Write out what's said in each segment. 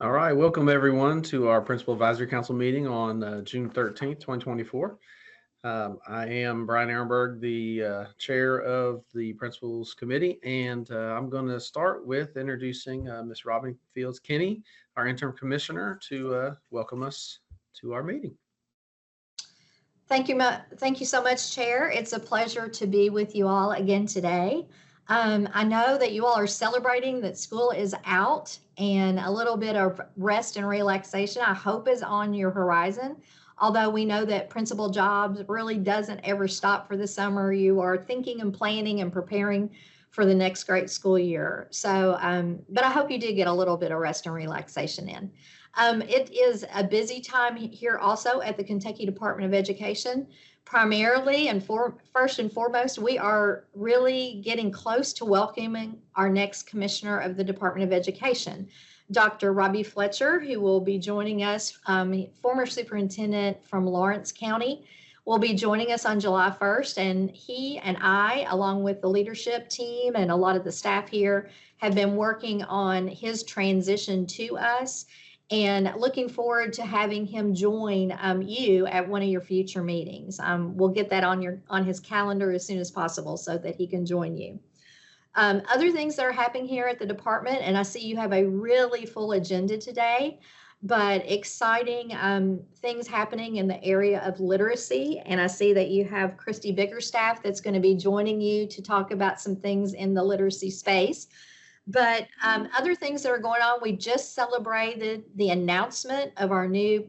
All right, welcome everyone to our Principal Advisory Council meeting on June 13th, 2024. I am Brian Ehrenberg, the chair of the Principals Committee, and I'm going to start with introducing Ms. Robin Fields Kinney, our interim commissioner, to welcome us to our meeting. Thank you so much, Chair. It's a pleasure to be with you all again today. I know that you all are celebrating that school is out, and a little bit of rest and relaxation, I hope, is on your horizon. Although we know that principal jobs really doesn't ever stop for the summer, you are thinking and planning and preparing for the next great school year. But I hope you did get a little bit of rest and relaxation in. It is a busy time here also at the Kentucky Department of Education. Primarily and first and foremost, we are really getting close to welcoming our next commissioner of the Department of Education, Dr. Robbie Fletcher, who will be joining us, former superintendent from Lawrence County, will be joining us on July 1st. And he and I, along with the leadership team and a lot of the staff here, have been working on his transition to us, and looking forward to having him join you at one of your future meetings. We'll get that on his calendar as soon as possible so that he can join you. Other things that are happening here at the department, and I see you have a really full agenda today, but exciting things happening in the area of literacy. And I see that you have Christy Bickerstaff that's going to be joining you to talk about some things in the literacy space. But other things that are going on, we just celebrated the announcement of our new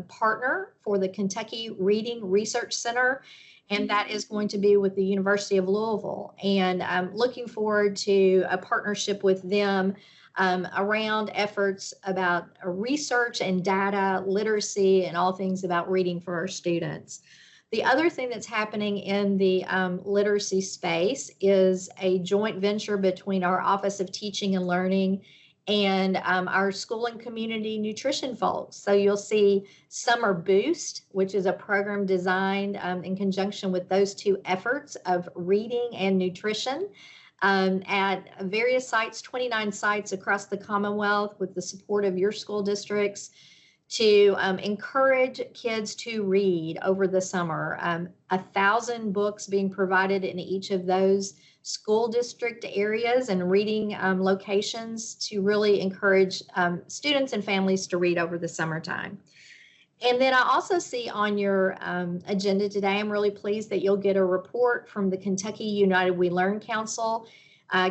partner for the Kentucky Reading Research Center, and that is going to be with the University of Louisville. And I'm looking forward to a partnership with them around efforts about research and data literacy and all things about reading for our students. The other thing that's happening in the literacy space is a joint venture between our Office of Teaching and Learning and our school and community nutrition folks. So you'll see Summer Boost, which is a program designed in conjunction with those two efforts of reading and nutrition at various sites, 29 sites across the Commonwealth, with the support of your school districts, to encourage kids to read over the summer. 1,000 books being provided in each of those school district areas and reading locations to really encourage students and families to read over the summertime. And then I also see on your agenda today, I'm really pleased that you'll get a report from the Kentucky United We Learn Council.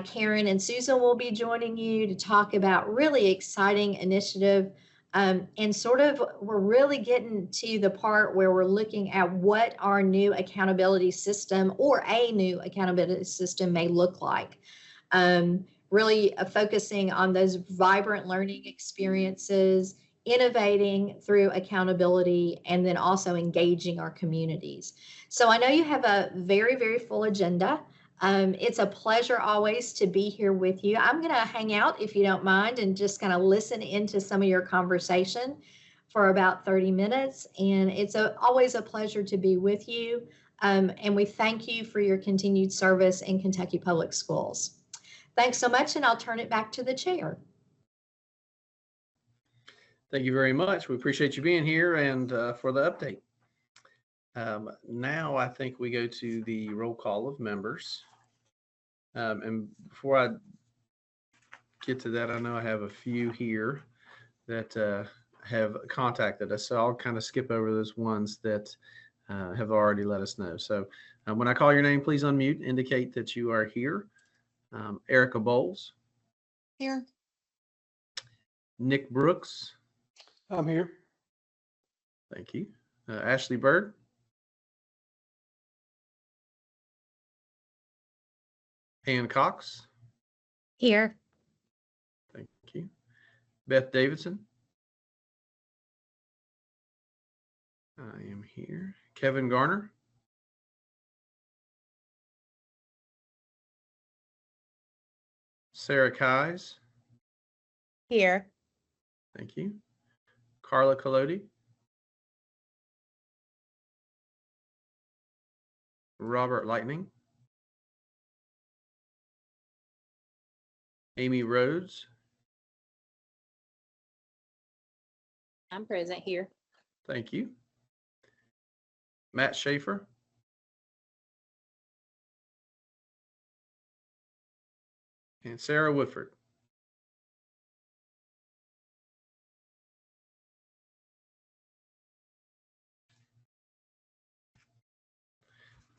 Karen and Susan will be joining you to talk about really exciting initiative. And sort of, we're really getting to the part where we're looking at what our new accountability system or a new accountability system may look like. Really focusing on those vibrant learning experiences, innovating through accountability, and then also engaging our communities. So I know you have a very, very full agenda. It's a pleasure always to be here with you. I'm going to hang out, if you don't mind, and just kind of listen into some of your conversation for about 30 minutes. And it's always a pleasure to be with you. And we thank you for your continued service in Kentucky Public Schools. Thanks so much, and I'll turn it back to the chair. Thank you very much. We appreciate you being here and for the update. Now I think we go to the roll call of members. And before I get to that, I know I have a few here that have contacted us, so I'll kind of skip over those ones that have already let us know. So when I call your name, please unmute, indicate that you are here. Erica Bowles. Here. Nick Brooks. I'm here. Thank you. Ashley Bird. Ann Cox. Here. Thank you. Beth Davidson. I am here. Kevin Garner. Sarah Keyes. Here. Thank you. Carla Collodi. Robert Lightning. Amy Rhodes. I'm present here. Thank you. Matt Schaefer. And Sarah Woodford.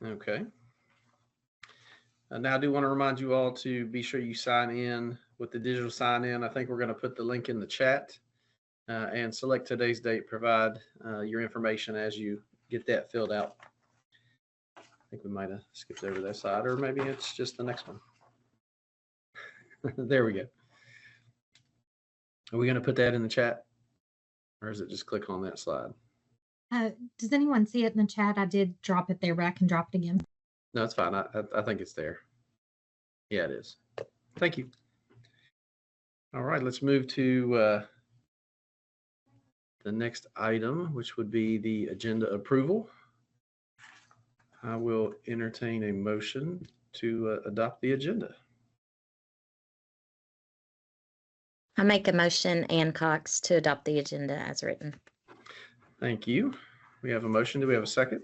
Okay. Now I do want to remind you all to be sure you sign in with the digital sign in. I think we're going to put the link in the chat and select today's date. Provide your information as you get that filled out. I think we might have skipped over that side, or maybe it's just the next one. There we go. Are we going to put that in the chat, or is it just click on that slide? Does anyone see it in the chat? I did drop it there, but I can drop it again. No, it's fine. I think it's there. Yeah, it is. Thank you. All right, let's move to the next item, which would be the agenda approval. I will entertain a motion to adopt the agenda. I make a motion, Ann Cox, to adopt the agenda as written. Thank you. We have a motion. Do we have a second?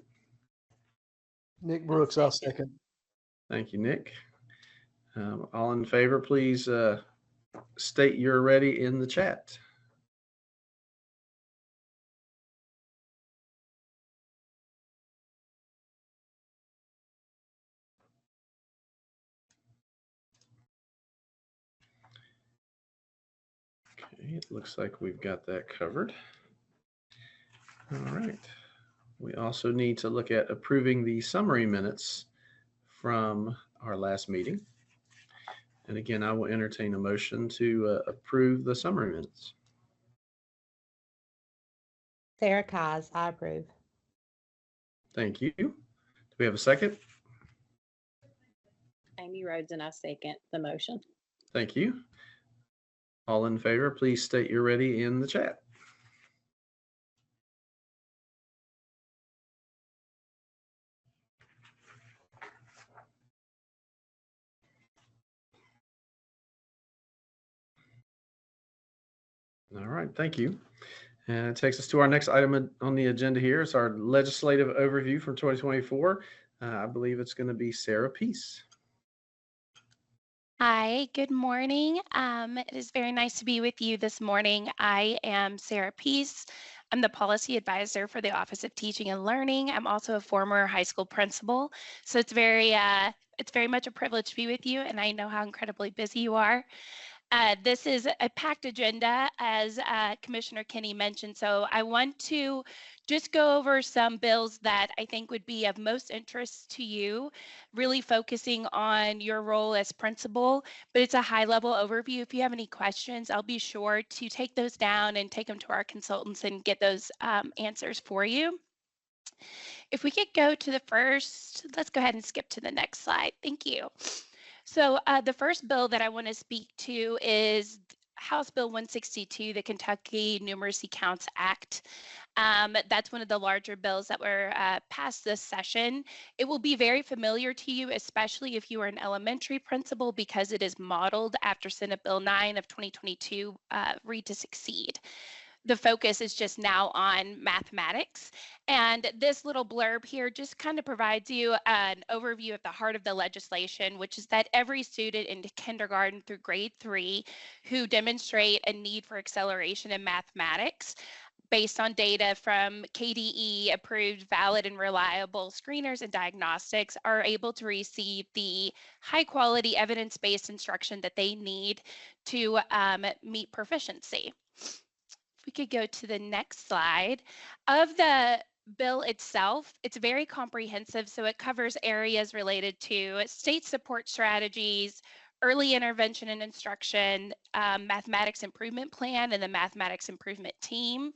Nick Brooks, I'll second. Thank you, Nick. All in favor, please state you're ready in the chat. Okay, it looks like we've got that covered. All right. We also need to look at approving the summary minutes from our last meeting. And again, I will entertain a motion to approve the summary minutes. Sarah Kaz, I approve. Thank you. Do we have a second? Amy Rhodes, and I second the motion. Thank you. All in favor, please state you're ready in the chat. All right, thank you. And it takes us to our next item on the agenda here. It's our legislative overview from 2024. I believe it's going to be Sarah Peace. Hi, good morning. It is very nice to be with you this morning. I am Sarah Peace. I'm the policy advisor for the Office of Teaching and Learning. I'm also a former high school principal. So it's very much a privilege to be with you, and I know how incredibly busy you are. This is a packed agenda, as Commissioner Kinney mentioned, so I want to just go over some bills that I think would be of most interest to you, really focusing on your role as principal, but it's a high-level overview. If you have any questions, I'll be sure to take those down and take them to our consultants and get those answers for you. If we could go to the first, let's go ahead and skip to the next slide. Thank you. So the first bill that I want to speak to is House Bill 162, the Kentucky Numeracy Counts Act. That's one of the larger bills that were passed this session. It will be very familiar to you, especially if you are an elementary principal, because it is modeled after Senate Bill 9 of 2022, Read to Succeed. The focus is just now on mathematics. And this little blurb here just kind of provides you an overview of the heart of the legislation, which is that every student in kindergarten through grade 3 who demonstrate a need for acceleration in mathematics based on data from KDE approved, valid, and reliable screeners and diagnostics are able to receive the high quality evidence-based instruction that they need to meet proficiency. We could go to the next slide. Of the bill itself, it's very comprehensive, so it covers areas related to state support strategies, early intervention and instruction, mathematics improvement plan and the mathematics improvement team,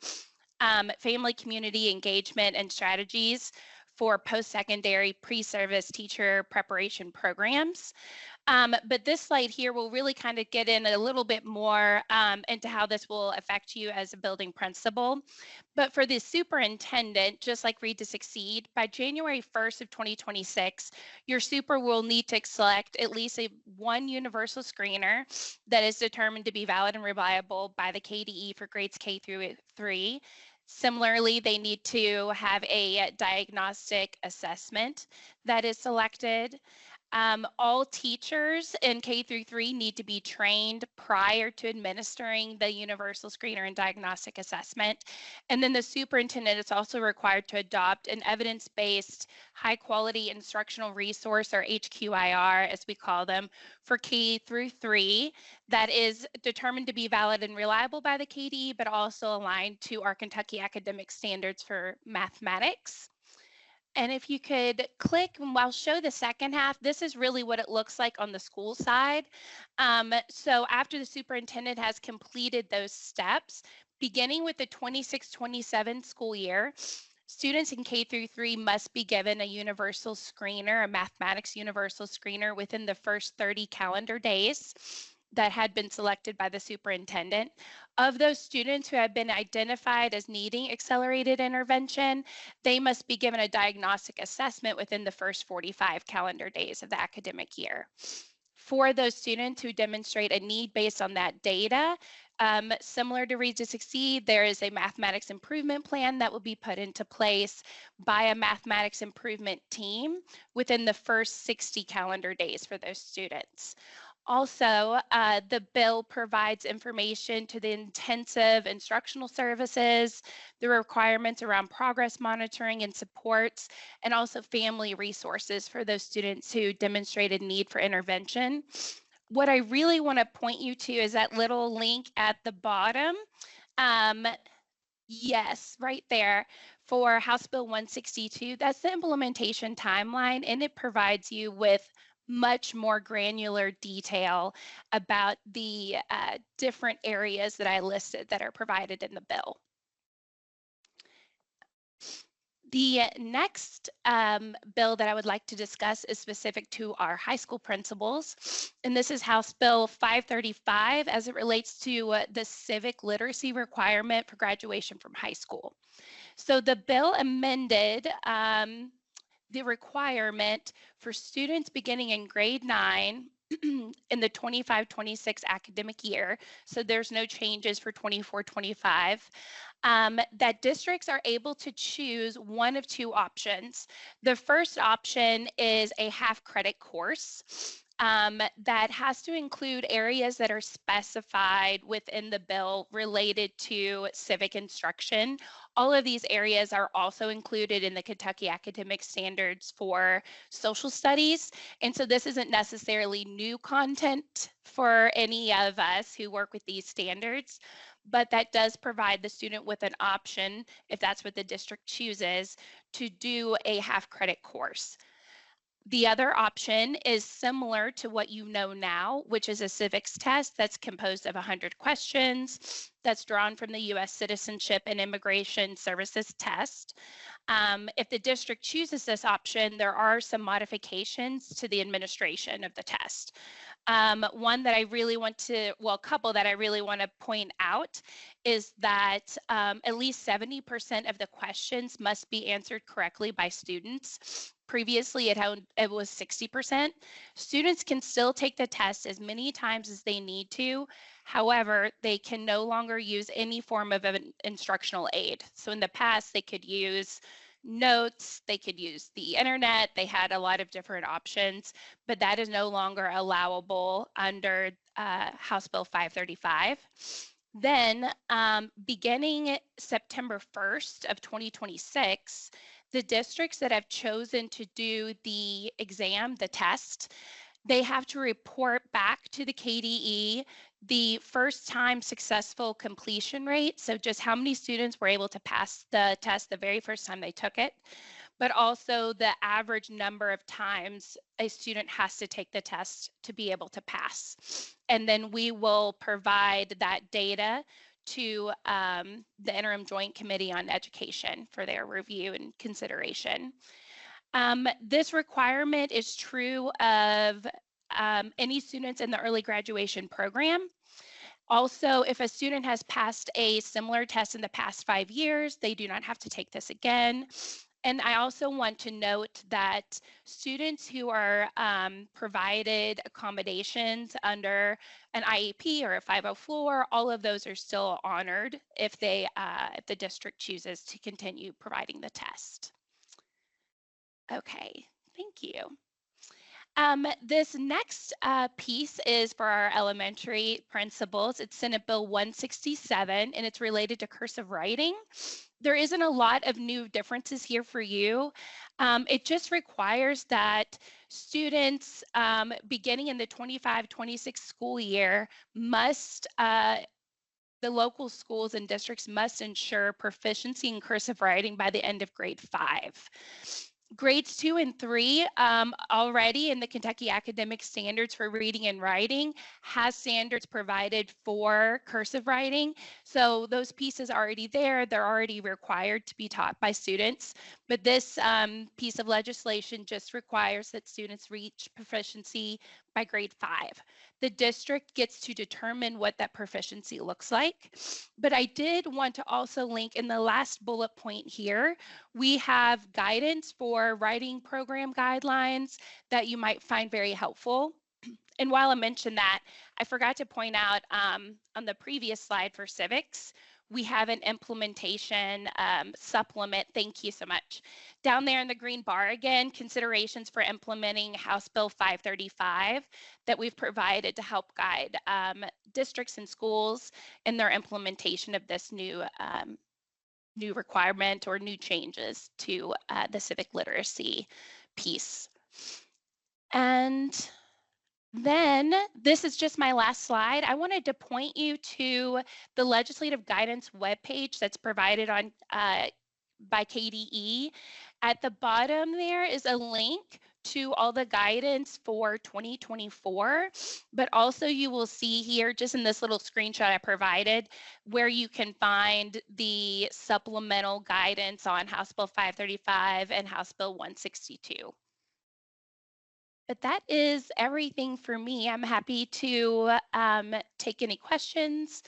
family community engagement and strategies for post-secondary pre-service teacher preparation programs, But this slide here will really kind of get in a little bit more into how this will affect you as a building principal. But for the superintendent, just like Read to Succeed, by January 1st of 2026, your super will need to select at least one universal screener that is determined to be valid and reliable by the KDE for grades K through 3. Similarly, they need to have a diagnostic assessment that is selected. All teachers in K through 3 need to be trained prior to administering the universal screener and diagnostic assessment. And then the superintendent is also required to adopt an evidence-based high quality instructional resource, or HQIR as we call them, for K through 3 that is determined to be valid and reliable by the KDE, but also aligned to our Kentucky academic standards for mathematics. And if you could click, and I'll show the second half, this is really what it looks like on the school side. So after the superintendent has completed those steps, beginning with the 26-27 school year, students in K through 3 must be given a universal screener, a mathematics universal screener within the first 30 calendar days that had been selected by the superintendent. Of those students who have been identified as needing accelerated intervention, they must be given a diagnostic assessment within the first 45 calendar days of the academic year. For those students who demonstrate a need based on that data, similar to Read to Succeed, there is a mathematics improvement plan that will be put into place by a mathematics improvement team within the first 60 calendar days for those students. Also, the bill provides information to the intensive instructional services, the requirements around progress monitoring and supports, and also family resources for those students who demonstrated need for intervention. What I really want to point you to is that little link at the bottom. Yes, right there for House Bill 162. That's the implementation timeline, and it provides you with much more granular detail about the different areas that I listed that are provided in the bill. The next bill that I would like to discuss is specific to our high school principals, and this is House Bill 535 as it relates to the civic literacy requirement for graduation from high school. So the bill amended the requirement for students beginning in grade 9 in the 25-26 academic year, so there's no changes for 24-25, that districts are able to choose one of two options. The first option is a half credit course that has to include areas that are specified within the bill related to civic instruction. All of these areas are also included in the Kentucky Academic Standards for Social Studies. And so this isn't necessarily new content for any of us who work with these standards, but that does provide the student with an option, if that's what the district chooses, to do a half credit course. The other option is similar to what you know now, which is a civics test that's composed of 100 questions that's drawn from the U.S. Citizenship and Immigration Services test. If the district chooses this option, there are some modifications to the administration of the test. One that I really want to, well, a couple that I really want to point out is that at least 70% of the questions must be answered correctly by students. Previously, it was 60%. Students can still take the test as many times as they need to. However, they can no longer use any form of an instructional aid. So in the past, they could use notes, they could use the internet, they had a lot of different options, but that is no longer allowable under House Bill 535. Then beginning September 1st of 2026, the districts that have chosen to do the exam, the test, they have to report back to the KDE the first time successful completion rate. So just how many students were able to pass the test the very first time they took it, but also the average number of times a student has to take the test to be able to pass. And then we will provide that data to the Interim Joint Committee on Education for their review and consideration. This requirement is true of any students in the early graduation program. Also, if a student has passed a similar test in the past 5 years, they do not have to take this again. And I also want to note that students who are provided accommodations under an IEP or a 504, all of those are still honored if if the district chooses to continue providing the test. Okay, thank you. This next piece is for our elementary principals. It's Senate Bill 167, and it's related to cursive writing. There isn't a lot of new differences here for you. It just requires that students beginning in the 25-26 school year must, the local schools and districts must ensure proficiency in cursive writing by the end of grade 5. Grades 2 and 3 already in the Kentucky Academic Standards for Reading and Writing has standards provided for cursive writing. So those pieces are already there. They're already required to be taught by students. But this piece of legislation just requires that students reach proficiency by grade 5. The district gets to determine what that proficiency looks like. But I did want to also link in the last bullet point here, we have guidance for writing program guidelines that you might find very helpful. And while I mentioned that, I forgot to point out on the previous slide for civics, we have an implementation supplement. Thank you so much. Down there in the green bar again, considerations for implementing House Bill 535 that we've provided to help guide districts and schools in their implementation of this new requirement or new changes to the civic literacy piece. And then this is just my last slide. I wanted to point you to the legislative guidance webpage that's provided on by KDE. At the bottom there is a link to all the guidance for 2024, but also you will see here just in this little screenshot I provided where you can find the supplemental guidance on House Bill 535 and House Bill 162. But that is everything for me. I'm happy to take any questions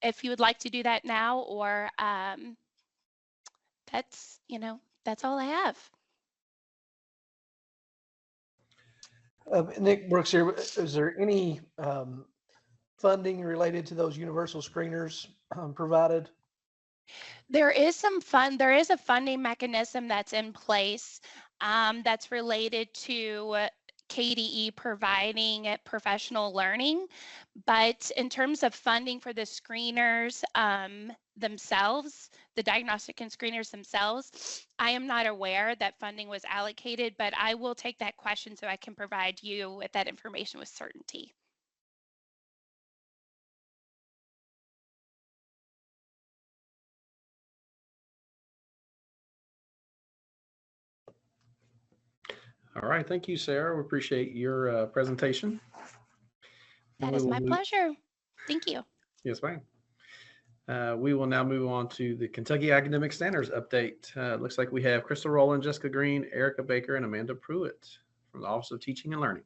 if you would like to do that now, or that's all I have. Nick Brooks here. Is there any funding related to those universal screeners provided? There is a funding mechanism that's in place that's related to KDE providing professional learning, but in terms of funding for the screeners themselves, the diagnostic and screeners themselves, I am not aware that funding was allocated, but I will take that question so I can provide you with that information with certainty. All right, thank you, Sarah. We appreciate your presentation. That is my pleasure. Thank you. Yes, ma'am. We will now move on to the Kentucky Academic Standards update. Looks like we have Crystal Rowland, Jessica Green, Erica Baker, and Amanda Pruitt from the Office of Teaching and Learning.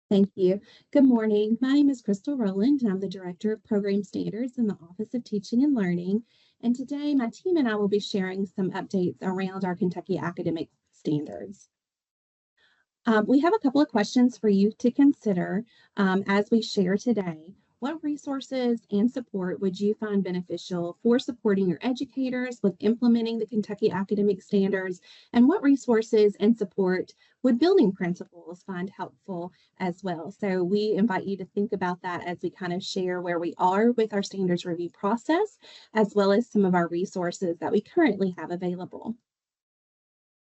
Thank you. Good morning. My name is Crystal Rowland. I'm the Director of Program Standards in the Office of Teaching and Learning. And today my team and I will be sharing some updates around our Kentucky Academic Standards. We have a couple of questions for you to consider as we share today. What resources and support would you find beneficial for supporting your educators with implementing the Kentucky Academic Standards? And what resources and support would building principals find helpful as well? So we invite you to think about that as we kind of share where we are with our standards review process, as well as some of our resources that we currently have available.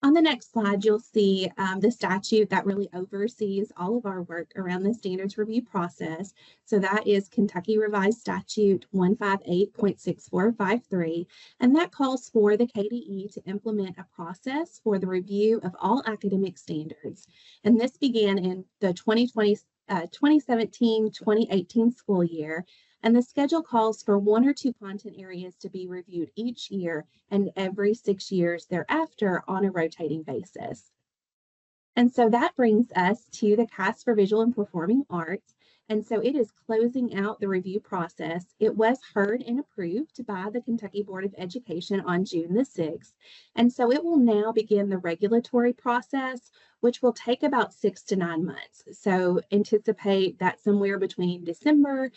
On the next slide, you'll see the statute that really oversees all of our work around the standards review process. So that is Kentucky Revised Statute 158.6453, and that calls for the KDE to implement a process for the review of all academic standards. And this began in the 2017-2018 school year. And the schedule calls for 1 or 2 content areas to be reviewed each year and every 6 years thereafter on a rotating basis. And so that brings us to the CAS for Visual and Performing Arts. And so it is closing out the review process. It was heard and approved by the Kentucky Board of Education on June the 6th. And so it will now begin the regulatory process, which will take about 6 to 9 months. So anticipate that somewhere between December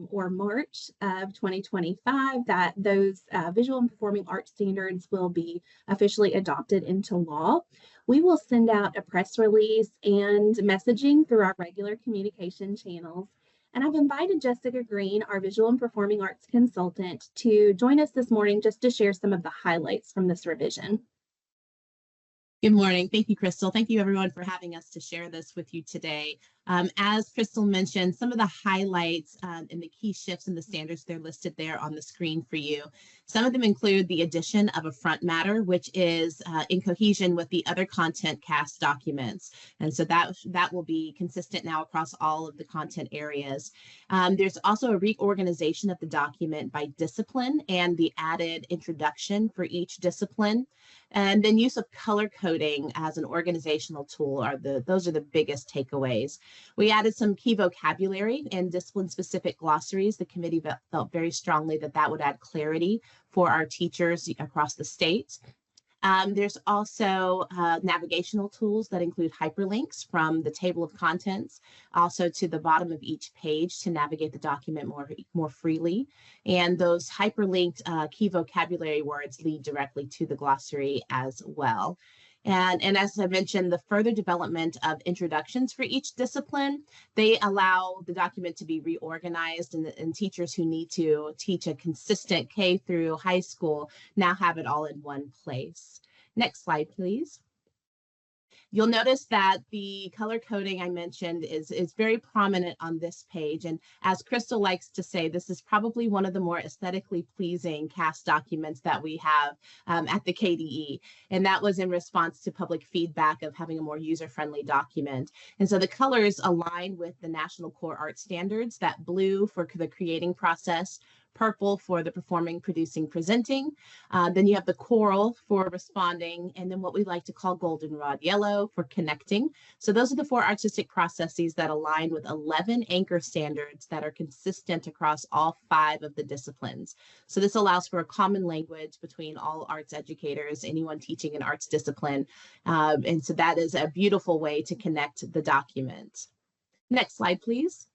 or March of 2025, that those visual and performing arts standards will be officially adopted into law. We will send out a press release and messaging through our regular communication channels. And I've invited Jessica Green, our visual and performing arts consultant, to join us this morning just to share some of the highlights from this revision. Good morning. Thank you, Crystal. Thank you, everyone, for having us to share this with you today. As Crystal mentioned, some of the highlights and the key shifts in the standards, they're listed there on the screen for you. Some of them include the addition of a front matter, which is in cohesion with the other content CAS documents. And so that will be consistent now across all of the content areas. There's also a reorganization of the document by discipline and the added introduction for each discipline. And then use of color coding as an organizational tool those are the biggest takeaways. We added some key vocabulary and discipline-specific glossaries. The committee felt very strongly that that would add clarity for our teachers across the state. There's also navigational tools that include hyperlinks from the table of contents, also to the bottom of each page to navigate the document more freely. And those hyperlinked key vocabulary words lead directly to the glossary as well. And as I mentioned, the further development of introductions for each discipline, they allow the document to be reorganized, and teachers who need to teach a consistent K through high school now have it all in one place. Next slide, please. You'll notice that the color coding I mentioned is very prominent on this page. And as Crystal likes to say, this is probably one of the more aesthetically pleasing CAS documents that we have at the KDE. And that was in response to public feedback of having a more user-friendly document. And so the colors align with the National Core Art Standards, that blue for the creating process, purple for the performing, producing, presenting. Then you have the coral for responding, and then what we like to call goldenrod yellow for connecting. So those are the 4 artistic processes that align with 11 anchor standards that are consistent across all 5 of the disciplines. So this allows for a common language between all arts educators, anyone teaching an arts discipline. And so that is a beautiful way to connect the document. Next slide, please.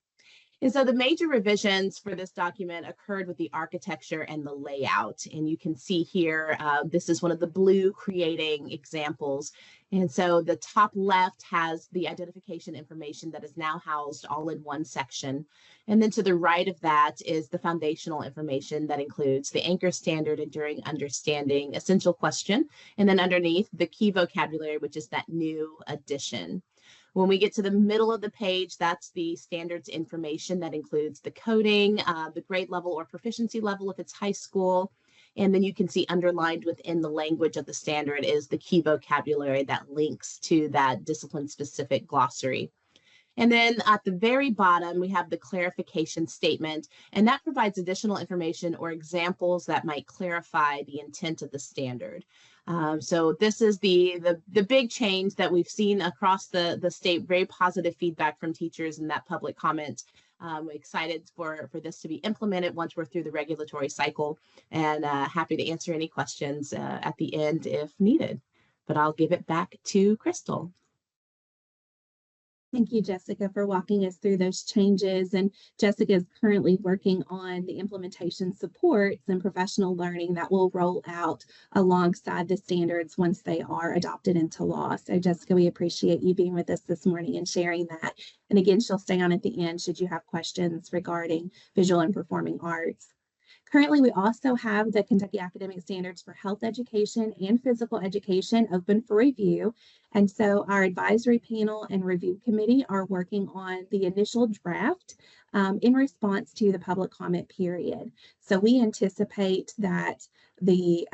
And so the major revisions for this document occurred with the architecture and the layout. And you can see here, this is one of the blue creating examples. And so the top left has the identification information that is now housed all in one section. And then to the right of that is the foundational information that includes the anchor standard, enduring understanding, essential question, and then underneath the key vocabulary, which is that new addition. When we get to the middle of the page, that's the standards information that includes the coding, the grade level or proficiency level if it's high school. And then you can see underlined within the language of the standard is the key vocabulary that links to that discipline-specific glossary. And then at the very bottom, we have the clarification statement, and that provides additional information or examples that might clarify the intent of the standard. So this is the big change that we've seen across the state, very positive feedback from teachers in that public comment. We're excited for this to be implemented once we're through the regulatory cycle, and happy to answer any questions at the end if needed. But I'll give it back to Crystal. Thank you, Jessica, for walking us through those changes. And Jessica is currently working on the implementation supports and professional learning that will roll out alongside the standards once they are adopted into law. So Jessica, we appreciate you being with us this morning and sharing that. And again, she'll stay on at the end should you have questions regarding visual and performing arts. Currently, we also have the Kentucky Academic Standards for Health Education and Physical Education open for review. And so our advisory panel and review committee are working on the initial draft in response to the public comment period. So we anticipate that the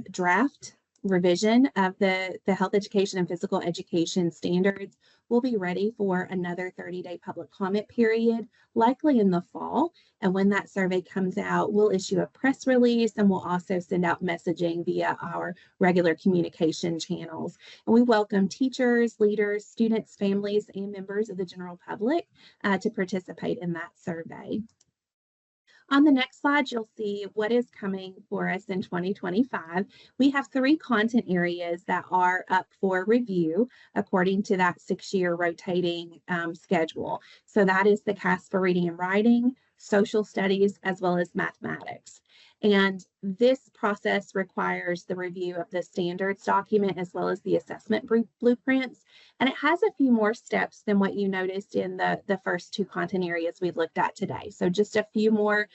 draft revision of the health education and physical education standards we'll be ready for another 30-day public comment period, likely in the fall. And when that survey comes out, we'll issue a press release, and we'll also send out messaging via our regular communication channels. And we welcome teachers, leaders, students, families, and members of the general public to participate in that survey. On the next slide, you'll see what is coming for us in 2025. We have 3 content areas that are up for review according to that 6-year rotating schedule. So that is the CAS for reading and writing, social studies, as well as mathematics. And this process requires the review of the standards document as well as the assessment blueprints. And it has a few more steps than what you noticed in the first 2 content areas we looked at today. So just a few more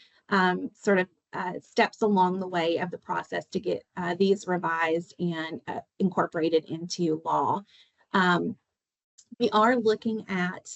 steps along the way of the process to get these revised and incorporated into law. We are looking at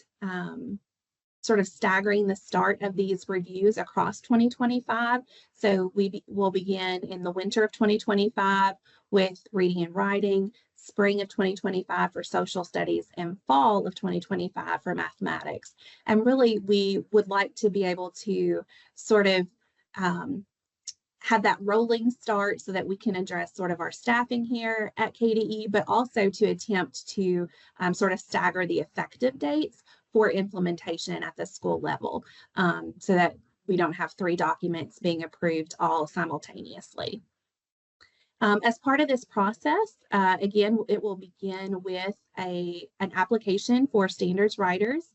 sort of staggering the start of these reviews across 2025. So we will begin in the winter of 2025 with reading and writing, spring of 2025 for social studies, and fall of 2025 for mathematics. And really, we would like to be able to sort of have that rolling start so that we can address sort of our staffing here at KDE, but also to attempt to sort of stagger the effective dates for implementation at the school level, so that we don't have 3 documents being approved all simultaneously. As part of this process, again, it will begin with an application for standards writers.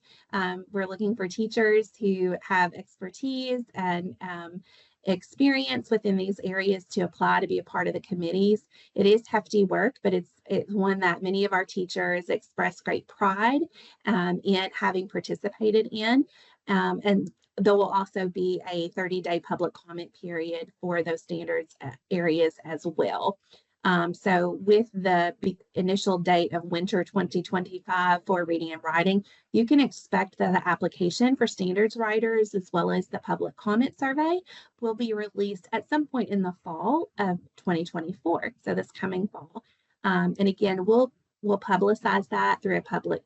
We're looking for teachers who have expertise and experience within these areas to apply to be a part of the committees. It is hefty work, but it's one that many of our teachers express great pride in having participated in. And there will also be a 30-day public comment period for those standards areas as well. So with the initial date of winter 2025 for reading and writing, you can expect that the application for standards writers as well as the public comment survey will be released at some point in the fall of 2024, so this coming fall. And again, we'll publicize that through a public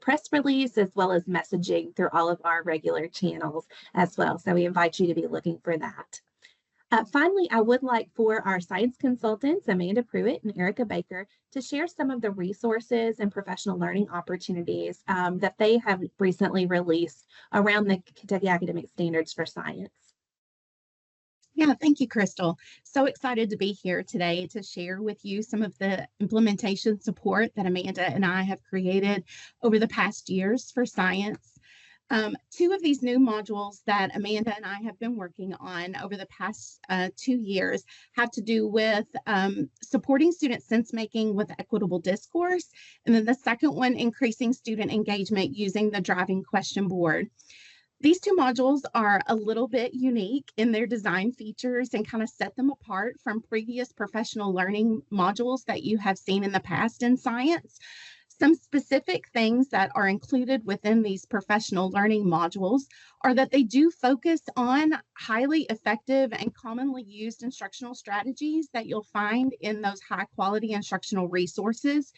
press release as well as messaging through all of our regular channels as well. So we invite you to be looking for that. Finally, I would like for our science consultants, Amanda Pruitt and Erica Baker, to share some of the resources and professional learning opportunities that they have recently released around the Kentucky Academic Standards for Science. Yeah, thank you, Crystal. So excited to be here today to share with you some of the implementation support that Amanda and I have created over the past years for science. 2 of these new modules that Amanda and I have been working on over the past 2 years have to do with supporting student sense making with equitable discourse. And then the second one, increasing student engagement using the driving question board. These 2 modules are a little bit unique in their design features and kind of set them apart from previous professional learning modules that you have seen in the past in science. Some specific things that are included within these professional learning modules are that they do focus on highly effective and commonly used instructional strategies that you'll find in those high quality instructional resources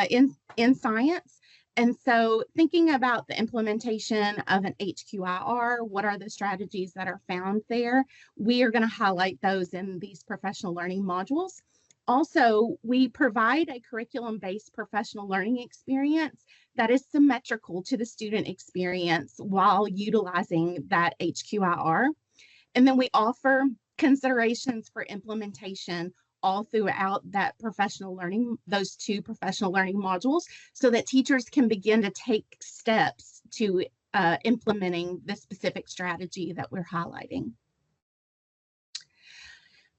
in science. And so thinking about the implementation of an HQIR, what are the strategies that are found there? We are going to highlight those in these professional learning modules. Also, we provide a curriculum-based professional learning experience that is symmetrical to the student experience while utilizing that HQIR. And then we offer considerations for implementation all throughout that professional learning, those 2 professional learning modules, so that teachers can begin to take steps to implementing the specific strategy that we're highlighting.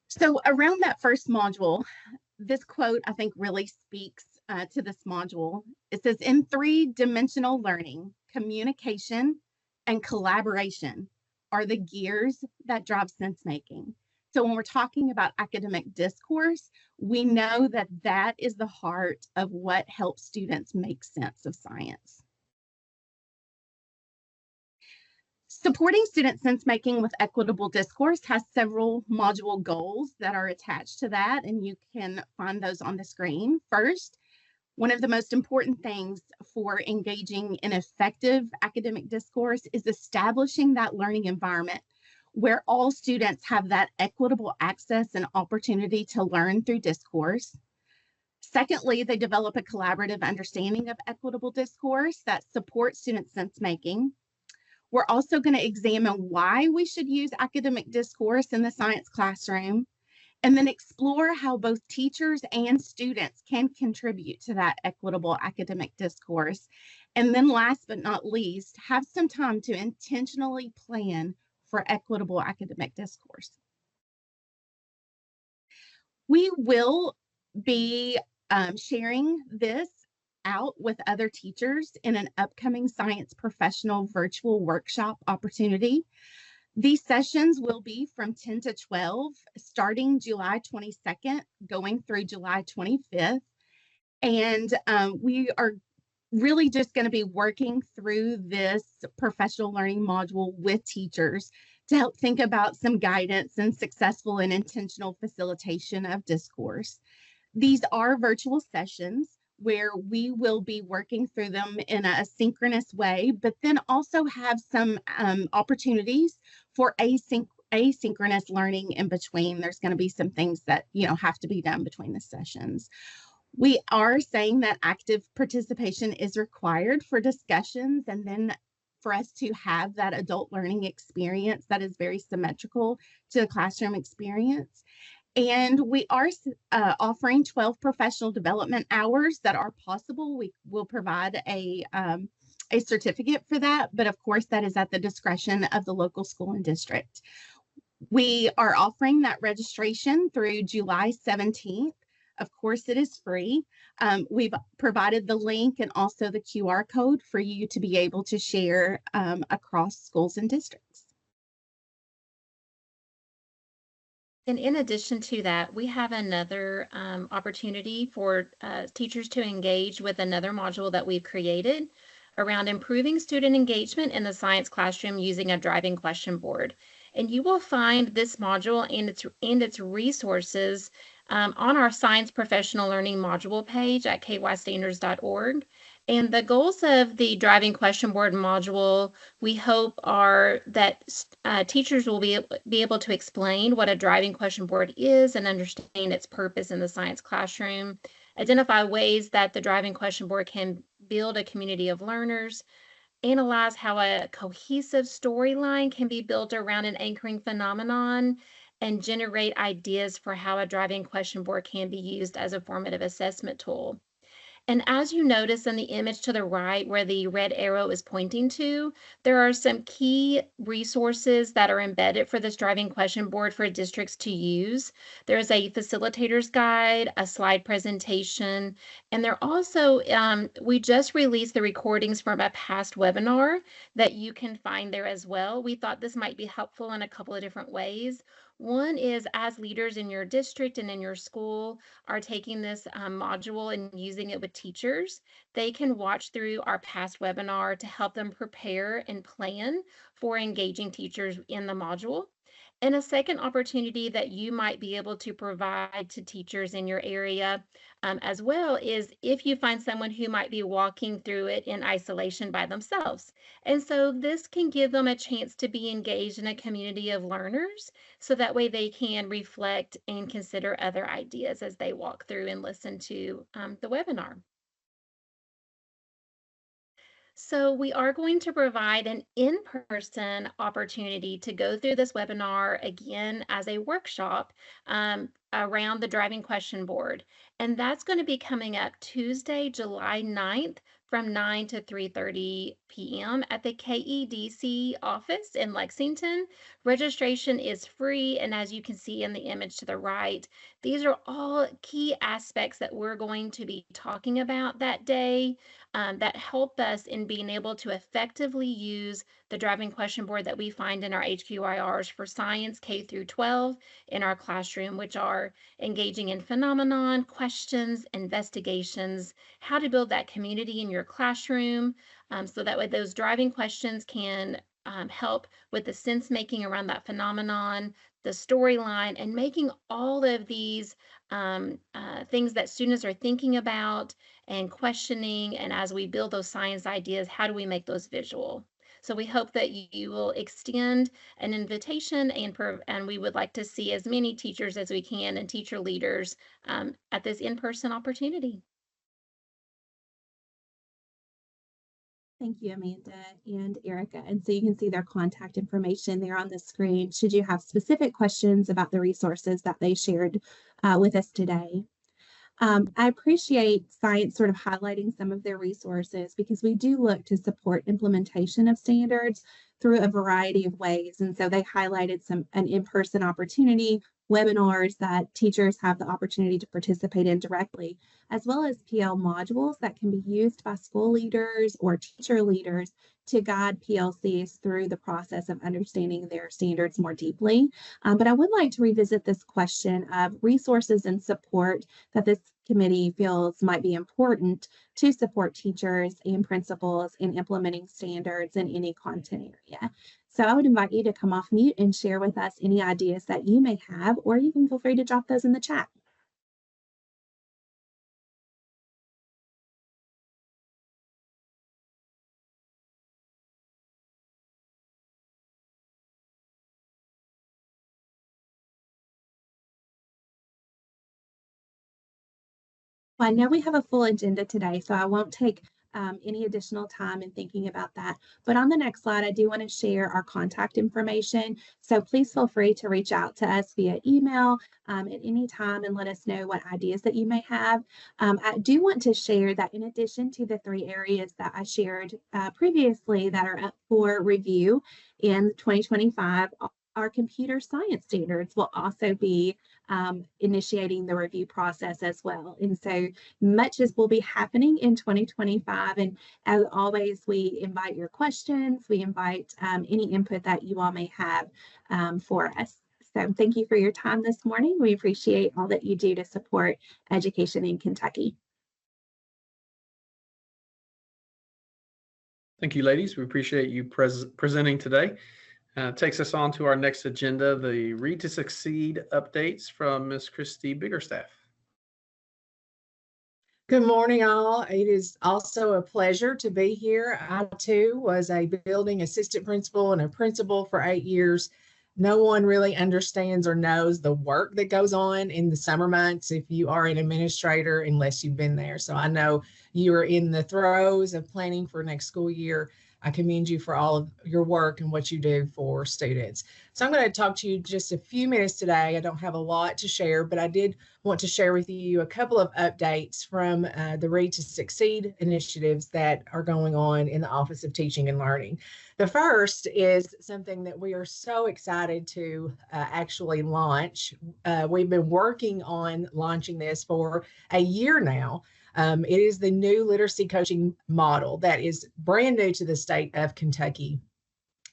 So around that first module, this quote I think really speaks to this module. It says, in 3-dimensional learning, communication and collaboration are the gears that drive sense making. So when we're talking about academic discourse, we know that that is the heart of what helps students make sense of science. Supporting student sense making with equitable discourse has several module goals that are attached to that, and you can find those on the screen. First, One of the most important things for engaging in effective academic discourse is establishing that learning environment where all students have that equitable access and opportunity to learn through discourse. Secondly, they develop a collaborative understanding of equitable discourse that supports student sense making. We're also going to examine why we should use academic discourse in the science classroom, and then explore how both teachers and students can contribute to that equitable academic discourse. And then last but not least, have some time to intentionally plan for equitable academic discourse. We will be sharing this out with other teachers in an upcoming science professional virtual workshop opportunity. These sessions will be from 10 to 12, starting July 22nd, going through July 25th. And we are really just going to be working through this professional learning module with teachers to help think about some guidance and successful and intentional facilitation of discourse. These are virtual sessions where we will be working through them in a synchronous way, but then also have some opportunities for asynchronous learning in between. There's going to be some things that have to be done between the sessions. We are saying that active participation is required for discussions, and then for us to have that adult learning experience that is very symmetrical to the classroom experience. And we are offering 12 professional development hours that are possible. We will provide a certificate for that, but of course that is at the discretion of the local school and district. We are offering that registration through July 17th. Of course, it is free. We've provided the link and also the QR code for you to be able to share across schools and districts. And in addition to that, we have another opportunity for teachers to engage with another module that we've created around improving student engagement in the science classroom using a driving question board. And you will find this module and its resources on our Science Professional Learning module page at kystandards.org. And the goals of the driving question board module, we hope, are that teachers will be able to explain what a driving question board is and understand its purpose in the science classroom, identify ways that the driving question board can build a community of learners, analyze how a cohesive storyline can be built around an anchoring phenomenon, and generate ideas for how a driving question board can be used as a formative assessment tool. And as you notice in the image to the right where the red arrow is pointing to, there are some key resources that are embedded for this driving question board for districts to use. There's a facilitator's guide, a slide presentation, and there also, we just released the recordings from a past webinar that you can find there as well. We thought this might be helpful in a couple of different ways. One is, as leaders in your district and in your school are taking this module and using it with teachers, they can watch through our past webinar to help them prepare and plan for engaging teachers in the module. And a second opportunity that you might be able to provide to teachers in your area as well is if you find someone who might be walking through it in isolation by themselves. And so this can give them a chance to be engaged in a community of learners, so that way they can reflect and consider other ideas as they walk through and listen to the webinar. So we are going to provide an in-person opportunity to go through this webinar again as a workshop around the driving question board. And that's going to be coming up Tuesday, July 9th from 9 to 3:30 p.m. at the KEDC office in Lexington. Registration is free, and as you can see in the image to the right, these are all key aspects that we're going to be talking about that day that help us in being able to effectively use the driving question board that we find in our HQIRs for science K through 12 in our classroom, which are engaging in phenomenon, questions, investigations, how to build that community in your classroom, so that way those driving questions can help with the sense making around that phenomenon, the storyline, and making all of these things that students are thinking about and questioning. And as we build those science ideas, how do we make those visual? So we hope that you will extend an invitation, and we would like to see as many teachers as we can and teacher leaders at this in-person opportunity. Thank you, Amanda and Erica. And so you can see their contact information there on the screen should you have specific questions about the resources that they shared with us today. I appreciate Science sort of highlighting some of their resources because we do look to support implementation of standards through a variety of ways. And so they highlighted an in-person opportunity, webinars that teachers have the opportunity to participate in directly, as well as PL modules that can be used by school leaders or teacher leaders to guide PLCs through the process of understanding their standards more deeply. But I would like to revisit this question of resources and support that this committee feels might be important to support teachers and principals in implementing standards in any content area. So I would invite you to come off mute and share with us any ideas that you may have, or you can feel free to drop those in the chat. Well, I know we have a full agenda today, so I won't take any additional time in thinking about that. But on the next slide, I do want to share our contact information. So please feel free to reach out to us via email at any time and let us know what ideas that you may have. I do want to share that in addition to the 3 areas that I shared previously that are up for review in 2025, our computer science standards will also be initiating the review process as well. And so much as will be happening in 2025. And as always, we invite your questions. We invite any input that you all may have for us. So thank you for your time this morning. We appreciate all that you do to support education in Kentucky. Thank you, ladies. We appreciate you presenting today. Takes us on to our next agenda, the Read to Succeed updates from Ms. Christy Biggerstaff. Good morning, all. It is also a pleasure to be here. I, too, was a building assistant principal and a principal for 8 years. No one really understands or knows the work that goes on in the summer months if you are an administrator, unless you've been there. So I know you are in the throes of planning for next school year. I commend you for all of your work and what you do for students. So I'm going to talk to you just a few minutes today. I don't have a lot to share, but I did want to share with you a couple of updates from the Read to Succeed initiatives that are going on in the Office of Teaching and Learning. The first is something that we are so excited to actually launch. We've been working on launching this for a year now. It is the new literacy coaching model that is brand new to the state of Kentucky,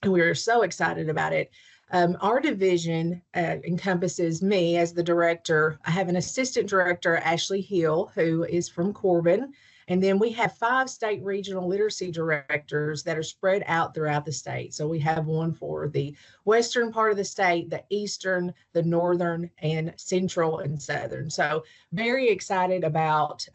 and we are so excited about it. Our division encompasses me as the director. I have an assistant director, Ashley Hill, who is from Corbin, and then we have 5 state regional literacy directors that are spread out throughout the state. So we have one for the western part of the state, the eastern, the northern, and central and southern. So very excited about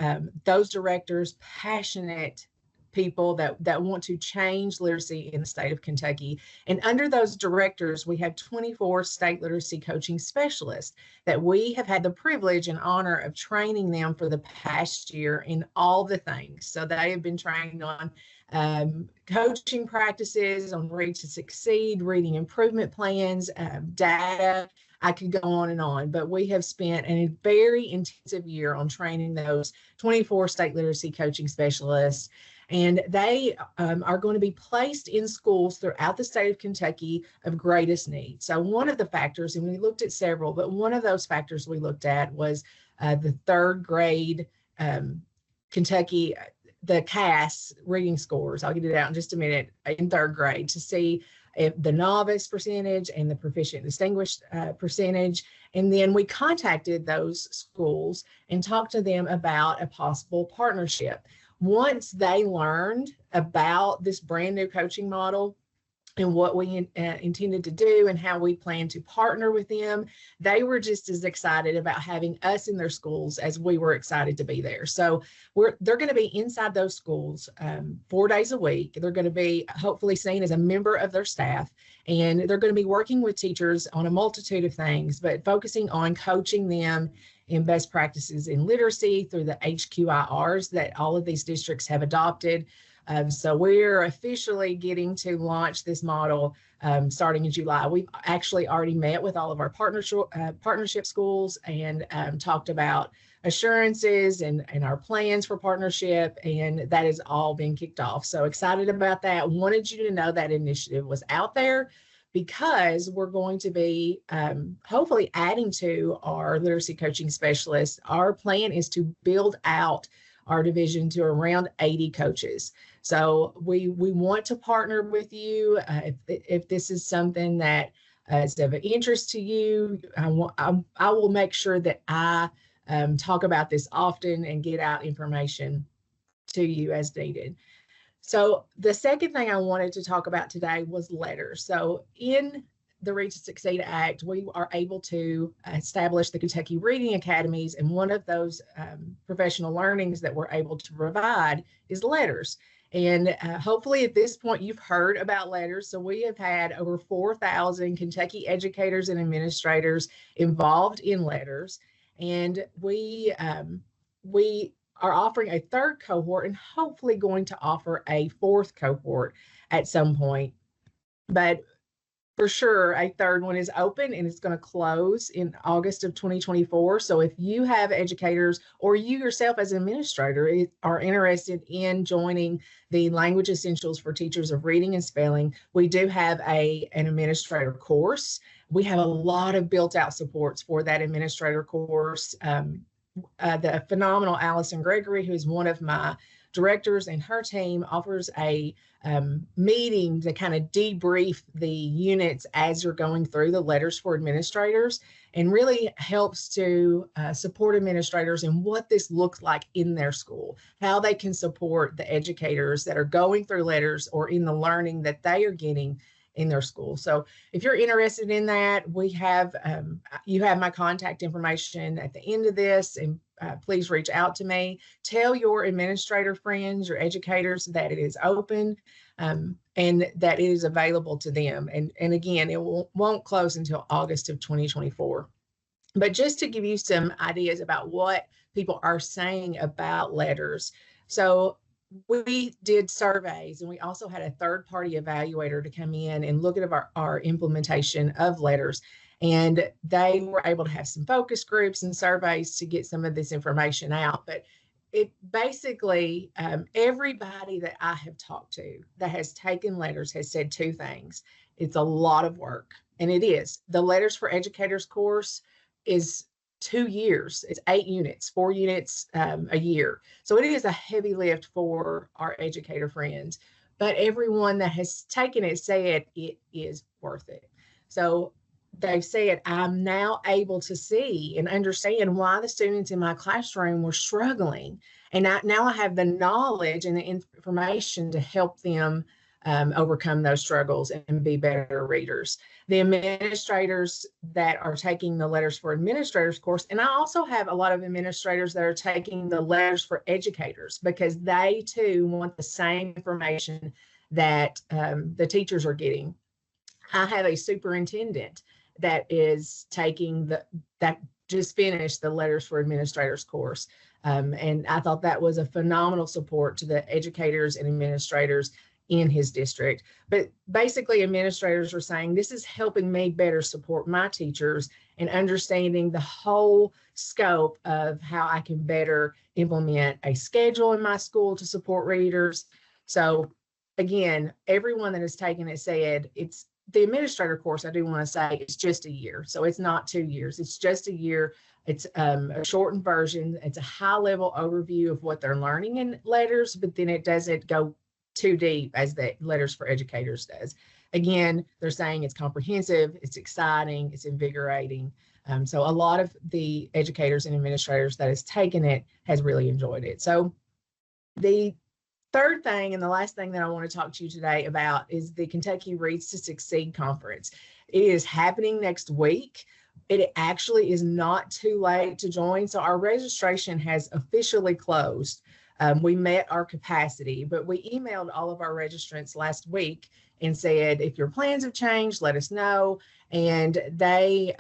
those directors, passionate people that want to change literacy in the state of Kentucky. And under those directors, we have 24 state literacy coaching specialists that we have had the privilege and honor of training them for the past year in all the things. So they have been trained on coaching practices, on Read to Succeed, reading improvement plans, data. I could go on, but we have spent a very intensive year on training those 24 state literacy coaching specialists. And they are going to be placed in schools throughout the state of Kentucky of greatest need. So one of the factors, and we looked at several, but one of those factors we looked at was the 3rd grade Kentucky, the CAS reading scores. I'll get it out in just a minute, in 3rd grade, to see if the novice percentage and the proficient distinguished percentage. And then we contacted those schools and talked to them about a possible partnership. Once they learned about this brand new coaching model, and what we intended to do and how we plan to partner with them. They were just as excited about having us in their schools as we were excited to be there. So they're going to be inside those schools 4 days a week. They're going to be hopefully seen as a member of their staff, and they're going to be working with teachers on a multitude of things, but focusing on coaching them in best practices in literacy through the HQIRs that all of these districts have adopted. So we're officially getting to launch this model starting in July. We've actually already met with all of our partnership schools and talked about assurances and our plans for partnership, and that has all been kicked off. So excited about that. Wanted you to know that initiative was out there, because we're going to be hopefully adding to our literacy coaching specialists. Our plan is to build out our division to around 80 coaches. So we want to partner with you. If this is something that is of interest to you, I will make sure that I talk about this often and get out information to you as needed. So the second thing I wanted to talk about today was letters. So in the Read to Succeed Act, we are able to establish the Kentucky Reading Academies, and one of those professional learnings that we're able to provide is letters. And hopefully at this point you've heard about letters. So we have had over 4,000 Kentucky educators and administrators involved in letters, and we are offering a third cohort and hopefully going to offer a fourth cohort at some point. But for sure, a third one is open, and it's going to close in August of 2024. So if you have educators or you yourself as an administrator are interested in joining the Language Essentials for Teachers of Reading and Spelling, we do have an administrator course. We have a lot of built out supports for that administrator course. The phenomenal Allison Gregory, who's one of my directors, and her team offers a meeting to kind of debrief the units as you're going through the letters for administrators, and really helps to support administrators in what this looks like in their school, how they can support the educators that are going through letters or in the learning that they are getting in their school. So if you're interested in that, we have you have my contact information at the end of this, and please reach out to me. Tell your administrator friends, your educators, that it is open and that it is available to them. And again, it won't close until August of 2024. But just to give you some ideas about what people are saying about letters. So we did surveys, and we also had a third-party evaluator to come in and look at our implementation of letters. And they were able to have some focus groups and surveys to get some of this information out. But it basically, everybody that I have talked to that has taken letters has said two things. It's a lot of work, and it is. The Letters for Educators course is 2 years. It's 8 units, 4 units a year. So it is a heavy lift for our educator friends, but everyone that has taken it said it is worth it. So they've said, I'm now able to see and understand why the students in my classroom were struggling. And now I have the knowledge and the information to help them overcome those struggles and be better readers. The administrators that are taking the Letters for Administrators course, and I also have a lot of administrators that are taking the Letters for Educators, because they too want the same information that the teachers are getting. I have a superintendent that is taking that just finished the Letters for Administrators course. And I thought that was a phenomenal support to the educators and administrators in his district. But basically, administrators are saying, this is helping me better support my teachers and understanding the whole scope of how I can better implement a schedule in my school to support readers. So again, everyone that has taken it said it's the administrator course. I do want to say it's just a year. So it's not 2 years. It's just a year. It's a shortened version. It's a high level overview of what they're learning in letters, but then it doesn't go too deep as the Letters for Educators does. Again, they're saying it's comprehensive, it's exciting, it's invigorating. So a lot of the educators and administrators that has taken it has really enjoyed it. So the third thing and the last thing that I want to talk to you today about is the Kentucky Reads to Succeed Conference. It is happening next week. It actually is not too late to join. So our registration has officially closed. We met our capacity, but we emailed all of our registrants last week and said, if your plans have changed, let us know. And they,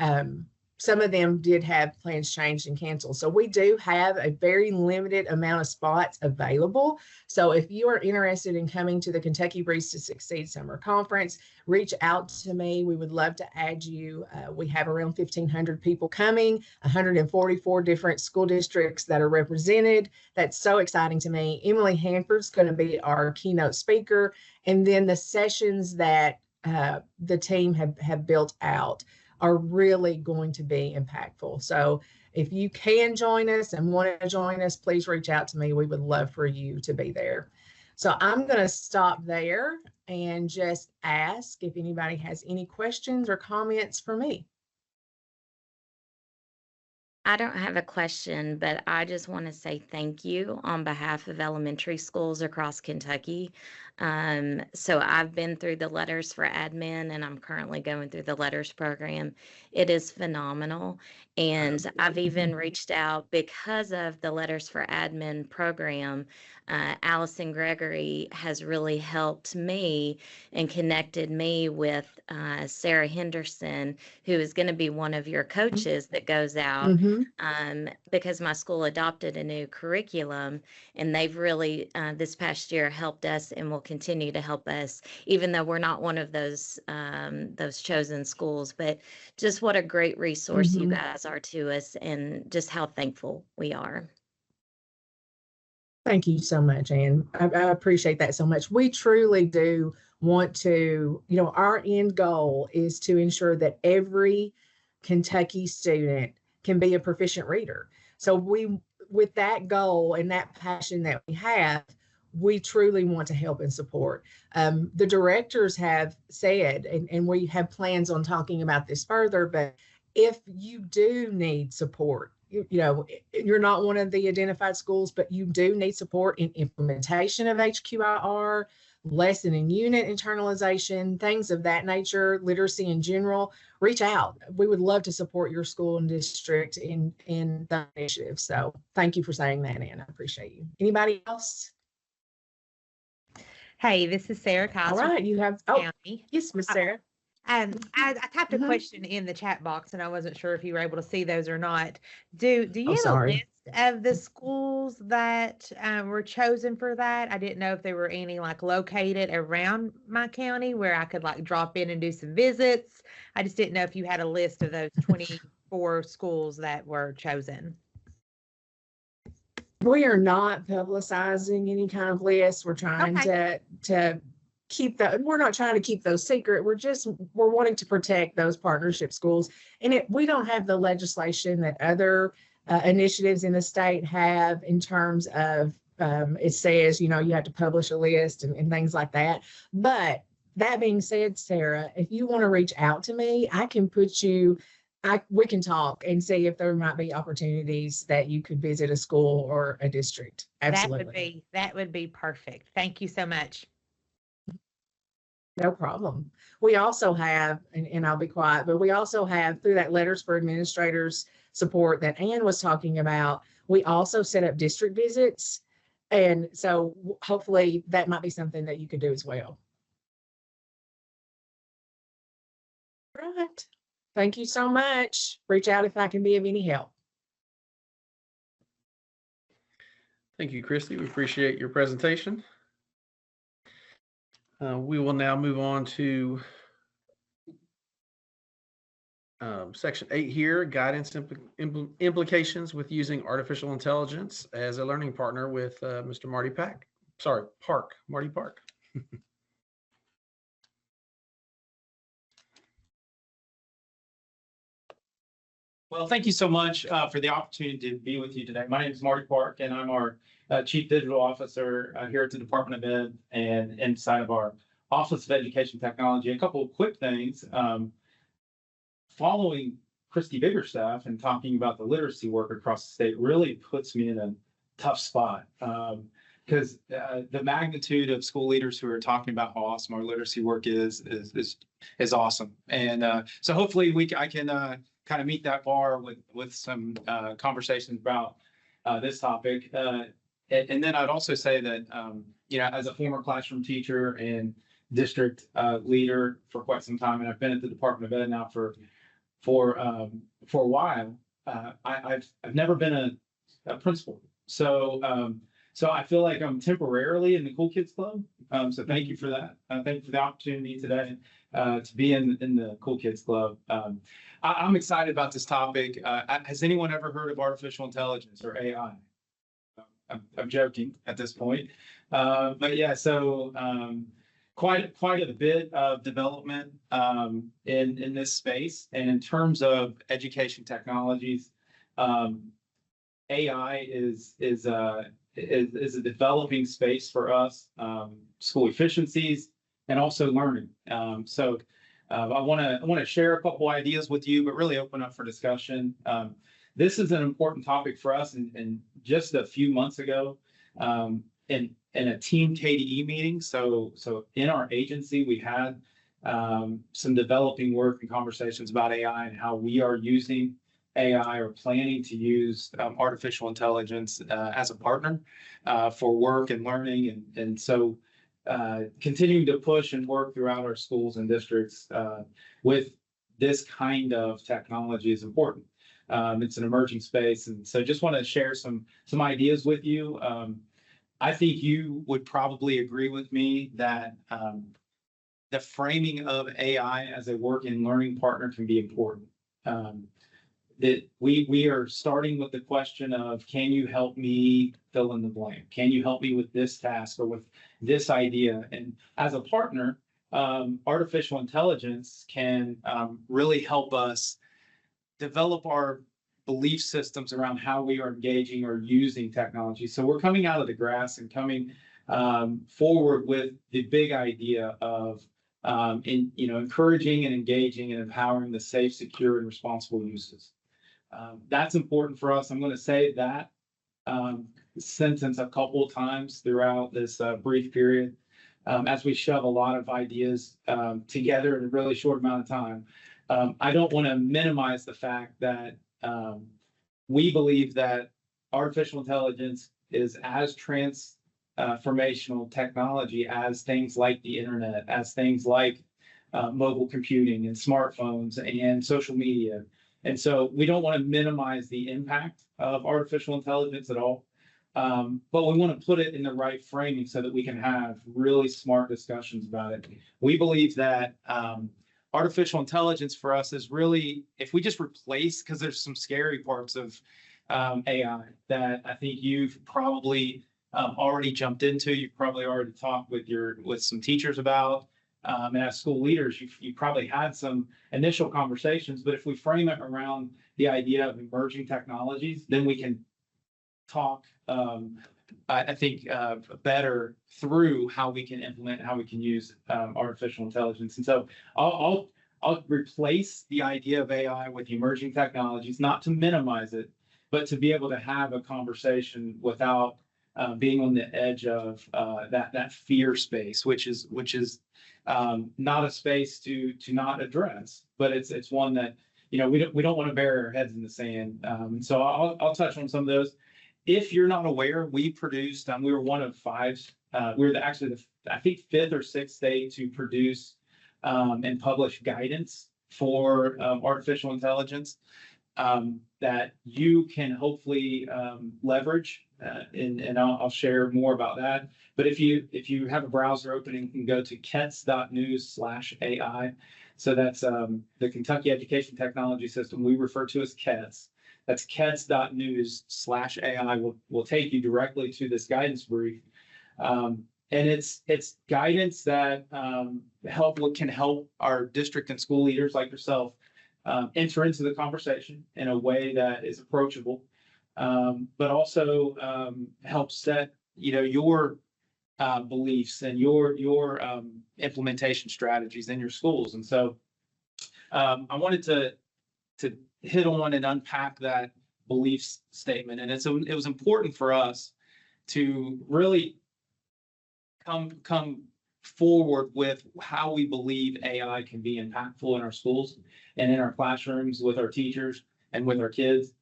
some of them did have plans changed and canceled. So we do have a very limited amount of spots available. So if you are interested in coming to the Kentucky Reads to Succeed Summer Conference, reach out to me. We would love to add you. We have around 1,500 people coming, 144 different school districts that are represented. That's so exciting to me. Emily Hanford's going to be our keynote speaker. And then the sessions that the team have built out are really going to be impactful. So if you can join us and want to join us, please reach out to me. We would love for you to be there. So I'm going to stop there and just ask if anybody has any questions or comments for me. I don't have a question, but I just want to say thank you on behalf of elementary schools across Kentucky. So I've been through the Letters for Admin, and I'm currently going through the Letters program. It is phenomenal. And I've even reached out because of the Letters for Admin program. Allison Gregory has really helped me and connected me with Sarah Henderson, who is going to be one of your coaches that goes out, because my school adopted a new curriculum, and they've really this past year helped us and will continue to help us, even though we're not one of those chosen schools. But just what a great resource you guys are to us, and just how thankful we are. Thank you so much, Ann. I appreciate that so much. We truly do want to, our end goal is to ensure that every Kentucky student can be a proficient reader. So with that goal and that passion that we have, we truly want to help and support. The directors have said, and we have plans on talking about this further, but if you do need support, you're not one of the identified schools, but you do need support in implementation of HQIR, lesson and unit internalization, things of that nature, literacy in general, reach out. We would love to support your school and district in the initiative. So thank you for saying that, Ann. I appreciate you. Anybody else? Hey, this is Sarah Kaiser. All right, you have, yes, Miss Sarah. I typed a question in the chat box, and I wasn't sure if you were able to see those or not. Do you have a list of the schools that were chosen for that? I didn't know if there were any located around my county where I could drop in and do some visits. I just didn't know if you had a list of those 24 schools that were chosen. We are not publicizing any kind of list. We're trying to keep that. We're not trying to keep those secret. We're wanting to protect those partnership schools. And we don't have the legislation that other initiatives in the state have in terms of it says, you have to publish a list and things like that. But that being said, Sarah, if you want to reach out to me, I can put you, we can talk and see if there might be opportunities that you could visit a school or a district. Absolutely. That would be perfect. Thank you so much. No problem. We also have, and I'll be quiet, but we also have, through that Letters for Administrators support that Ann was talking about, we also set up district visits. And so hopefully that might be something that you could do as well. Right. Thank you so much. Reach out if I can be of any help. Thank you, Christy. We appreciate your presentation. We will now move on to section 8 here, guidance implications with using artificial intelligence as a learning partner with Mr. Marty Park. Well, thank you so much for the opportunity to be with you today. My name is Marty Park, and I'm our Chief Digital Officer here at the Department of Ed and inside of our Office of Education Technology. A couple of quick things. Following Christy Biggerstaff and talking about the literacy work across the state really puts me in a tough spot. because the magnitude of school leaders who are talking about how awesome our literacy work is awesome. And so hopefully I can kind of meet that bar with some conversations about this topic. And then I'd also say that, as a former classroom teacher and district leader for quite some time, and I've been at the Department of Ed now for a while, I've never been a principal. So I feel like I'm temporarily in the Cool Kids Club. So thank you for that. Thank you for the opportunity today to be in the Cool Kids Club. I'm excited about this topic. Has anyone ever heard of artificial intelligence or AI? I'm joking at this point. But yeah, so quite a bit of development in this space. And in terms of education technologies, AI is a developing space for us, school efficiencies, and also learning. So I want to share a couple ideas with you, but really open up for discussion. This is an important topic for us. And just a few months ago, in a team KDE meeting, so in our agency, we had some developing work and conversations about AI and how we are using AI or planning to use artificial intelligence as a partner for work and learning. And so continuing to push and work throughout our schools and districts with this kind of technology is important. It's an emerging space. And so just want to share some ideas with you. I think you would probably agree with me that the framing of AI as a work and learning partner can be important. That we are starting with the question of, can you help me fill in the blank? Can you help me with this task or with this idea? And as a partner, artificial intelligence can really help us develop our belief systems around how we are engaging or using technology. So we're coming out of the grass and coming forward with the big idea of encouraging and engaging and empowering the safe, secure, and responsible uses. That's important for us. I'm going to say that sentence a couple of times throughout this brief period as we shove a lot of ideas together in a really short amount of time. I don't want to minimize the fact that we believe that artificial intelligence is as transformational technology as things like the internet, as things like mobile computing and smartphones and social media. And so we don't want to minimize the impact of artificial intelligence at all, but we want to put it in the right framing so that we can have really smart discussions about it. We believe that artificial intelligence for us is really, if we just replace, because there's some scary parts of AI that I think you've probably already jumped into, you've probably already talked with some teachers about. And as school leaders, you probably had some initial conversations, but if we frame it around the idea of emerging technologies, then we can talk, I think, better through how we can implement, how we can use artificial intelligence. And so I'll replace the idea of AI with emerging technologies, not to minimize it, but to be able to have a conversation without being on the edge of that fear space, which is not a space to not address, but it's one that we don't want to bury our heads in the sand. So I'll touch on some of those. If you're not aware, we produced. We were one of five. We were actually I think fifth or sixth state to produce and publish guidance for artificial intelligence that you can hopefully leverage. And I'll share more about that. But if you have a browser open, you can go to kets.news/AI. So that's the Kentucky Education Technology System we refer to as KETS. That's kets.news/AI will take you directly to this guidance brief. And it's guidance that can help our district and school leaders like yourself enter into the conversation in a way that is approachable, but also help set your beliefs and your implementation strategies in your schools. And so I wanted to hit on and unpack that belief statement. And it was important for us to really come forward with how we believe AI can be impactful in our schools and in our classrooms with our teachers and with our kids.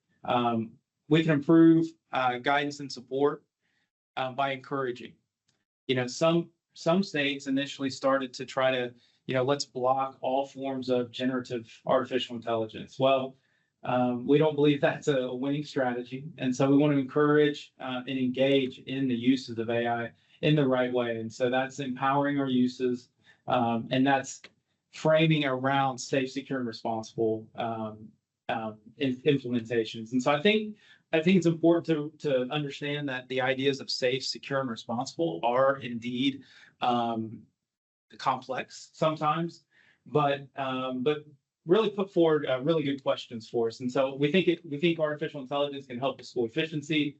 We can improve guidance and support by encouraging. Some states initially started to try to, let's block all forms of generative artificial intelligence. Well, we don't believe that's a winning strategy. And so we want to encourage and engage in the uses of AI in the right way. And so that's empowering our uses, and that's framing around safe, secure, and responsible implementations. And so I think it's important to understand that the ideas of safe, secure, and responsible are indeed complex sometimes, but really put forward really good questions for us. And so we think artificial intelligence can help with school efficiency,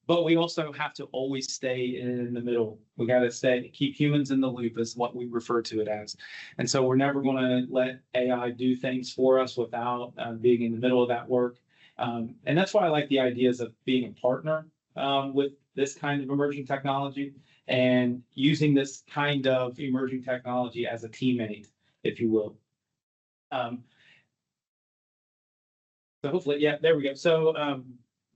but we also have to always stay in the middle. We got to keep humans in the loop, is what we refer to it as. And so we're never going to let AI do things for us without being in the middle of that work. And that's why I like the ideas of being a partner with this kind of emerging technology and using this kind of emerging technology as a teammate, if you will. So hopefully, yeah, there we go. So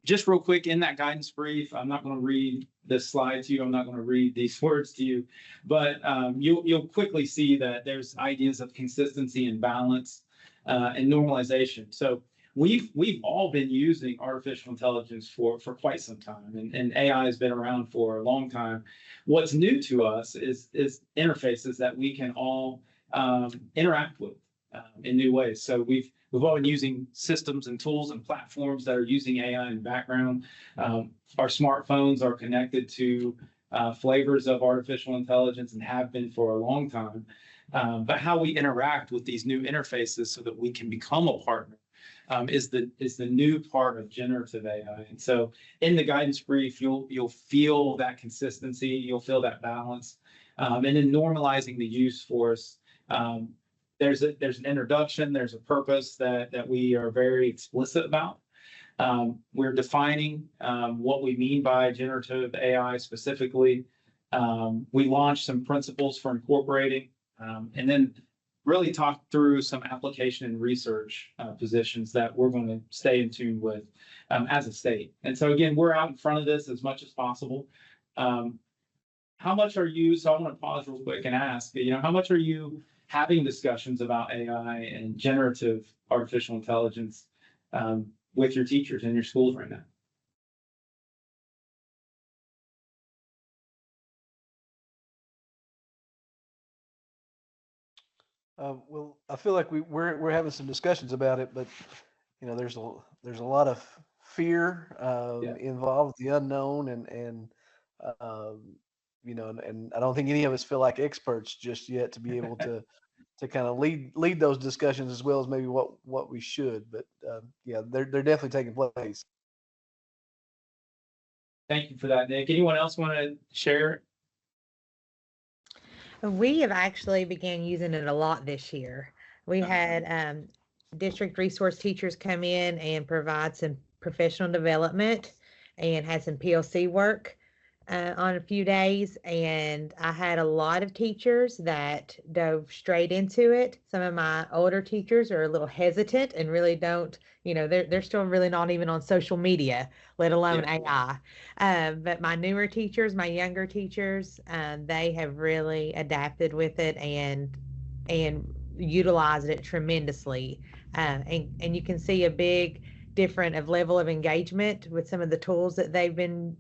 just real quick, in that guidance brief, I'm not going to read this slide to you. I'm not going to read these words to you, but you'll quickly see that there's ideas of consistency and balance and normalization. So we've all been using artificial intelligence for quite some time, and AI has been around for a long time. What's new to us is interfaces that we can all interact with in new ways. So we've all been using systems and tools and platforms that are using AI in the background. Our smartphones are connected to flavors of artificial intelligence and have been for a long time. But how we interact with these new interfaces so that we can become a partner is the new part of generative AI. And so in the guidance brief, you'll feel that consistency, you'll feel that balance, and in normalizing the use for us. There's an introduction, there's a purpose that we are very explicit about. We're defining what we mean by generative AI specifically. We launched some principles for incorporating, and then really talk through some application and research positions that we're going to stay in tune with as a state. And so again, we're out in front of this as much as possible. How much are you, so I want to pause real quick and ask, how much are you having discussions about AI and generative artificial intelligence with your teachers in your schools right now? Well, I feel like we're having some discussions about it, but there's a lot of fear involved, the unknown, and and I don't think any of us feel like experts just yet to be able to kind of lead those discussions as well as maybe what we should. But yeah, they're definitely taking place. Thank you for that, Nick. Anyone else want to share? We have actually began using it a lot this year. We had district resource teachers come in and provide some professional development and had some PLC work on a few days. And I had a lot of teachers that dove straight into it. Some of my older teachers are a little hesitant and really don't, they're still really not even on social media, let alone AI. But my newer teachers, my younger teachers, they have really adapted with it and utilized it tremendously. And you can see a big different of level of engagement with some of the tools that they've been,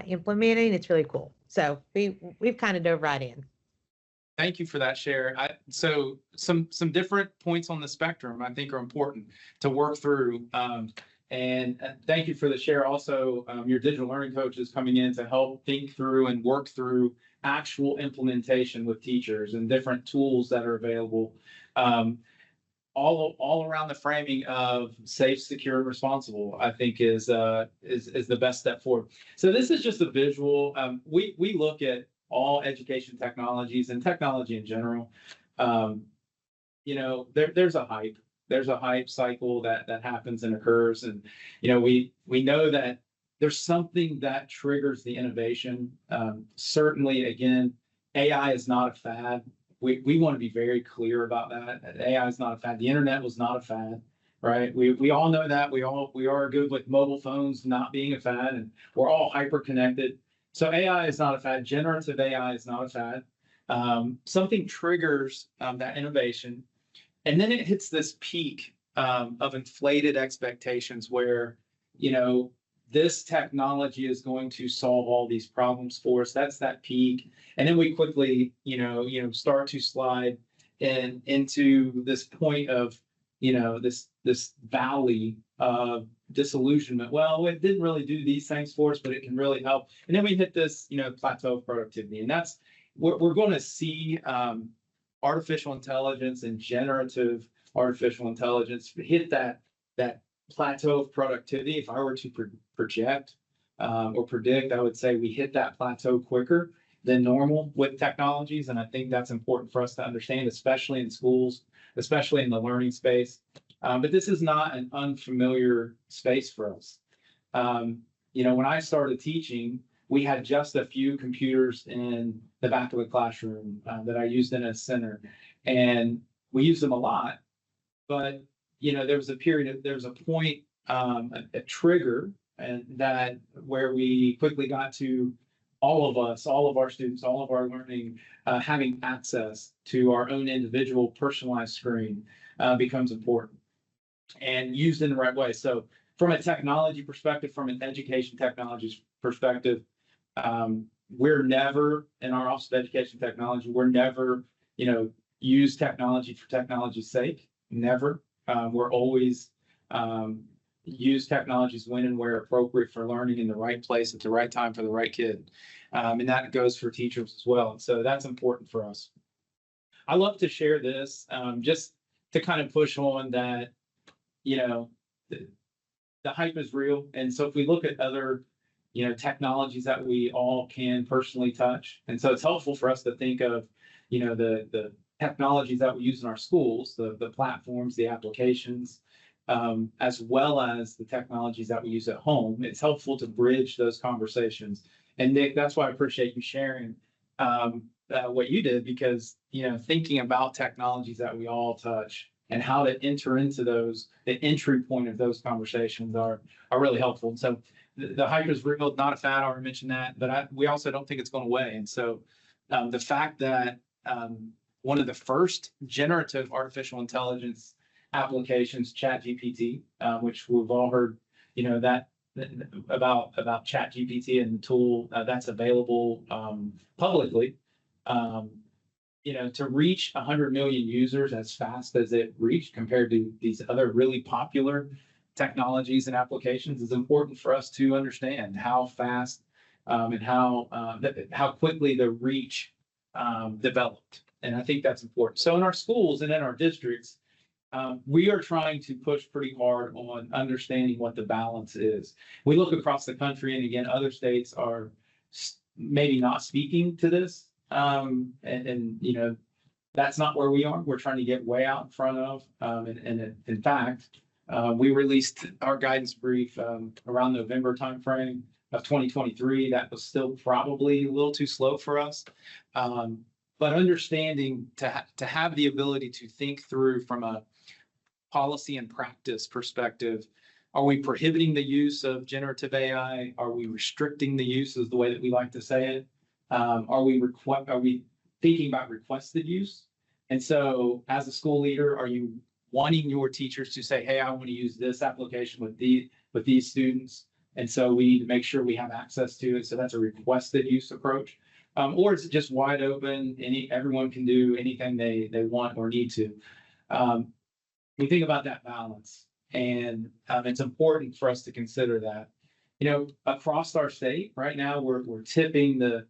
implementing. It's really cool. So we've kind of dove right in. Thank you for that share. So some different points on the spectrum I think are important to work through. And thank you for the share. Also, your digital learning coaches coming in to help think through and work through actual implementation with teachers and different tools that are available. All around the framing of safe, secure, and responsible, I think is the best step forward. So this is just a visual. We look at all education technologies and technology in general. There's a hype. There's a hype cycle that happens and occurs, and we know that there's something that triggers the innovation. Certainly, again, AI is not a fad. We want to be very clear about that. AI is not a fad. The internet was not a fad, right? We all know that. We are good with mobile phones not being a fad, and we're all hyper connected. So AI is not a fad. Generative AI is not a fad. Something triggers that innovation, and then it hits this peak of inflated expectations where, this technology is going to solve all these problems for us. That's that peak. And then we quickly, start to slide into this point of, this valley of disillusionment. Well, it didn't really do these things for us, but it can really help. And then we hit this, plateau of productivity. And that's, we're going to see artificial intelligence and generative artificial intelligence hit that plateau of productivity. If I were to project or predict, I would say we hit that plateau quicker than normal with technologies. And I think that's important for us to understand, especially in schools, especially in the learning space. But this is not an unfamiliar space for us. When I started teaching, we had just a few computers in the back of the classroom that I used in a center, and we used them a lot. But there was a point, a trigger, and that where we quickly got to all of us, all of our students, all of our learning, having access to our own individual personalized screen becomes important and used in the right way. So from a technology perspective, from an education technology perspective, we're never, in our Office of Education Technology, we're never, use technology for technology's sake. Never. We're always use technologies when and where appropriate for learning in the right place at the right time for the right kid. And that goes for teachers as well. So that's important for us. I love to share this just to kind of push on that, the hype is real. And so if we look at other, technologies that we all can personally touch. And so it's helpful for us to think of, the technologies that we use in our schools, the platforms, the applications, as well as the technologies that we use at home. It's helpful to bridge those conversations. And Nick, that's why I appreciate you sharing what you did, because, thinking about technologies that we all touch and how to enter into those, the entry point of those conversations are really helpful. And so the hype is real, not a fad, I already mentioned that, but we also don't think it's going away. And so the fact that one of the first generative artificial intelligence applications, ChatGPT, which we've all heard, that about ChatGPT and the tool that's available publicly, to reach 100 million users as fast as it reached compared to these other really popular technologies and applications is important for us to understand how fast and how quickly the reach developed. And I think that's important. So in our schools and in our districts, we are trying to push pretty hard on understanding what the balance is. We look across the country, and again, other states are maybe not speaking to this. That's not where we are. We're trying to get way out in front of, and in fact, we released our guidance brief around November timeframe of 2023. That was still probably a little too slow for us. But understanding to have the ability to think through from a policy and practice perspective, are we prohibiting the use of generative AI? Are we restricting the use, is the way that we like to say it? Are we thinking about requested use? And so as a school leader, are you wanting your teachers to say, hey, I want to use this application with these students, and so we need to make sure we have access to it? So that's a requested use approach. Or is it just wide open? Everyone can do anything they want or need to. We think about that balance, and it's important for us to consider that. Across our state right now, we're tipping the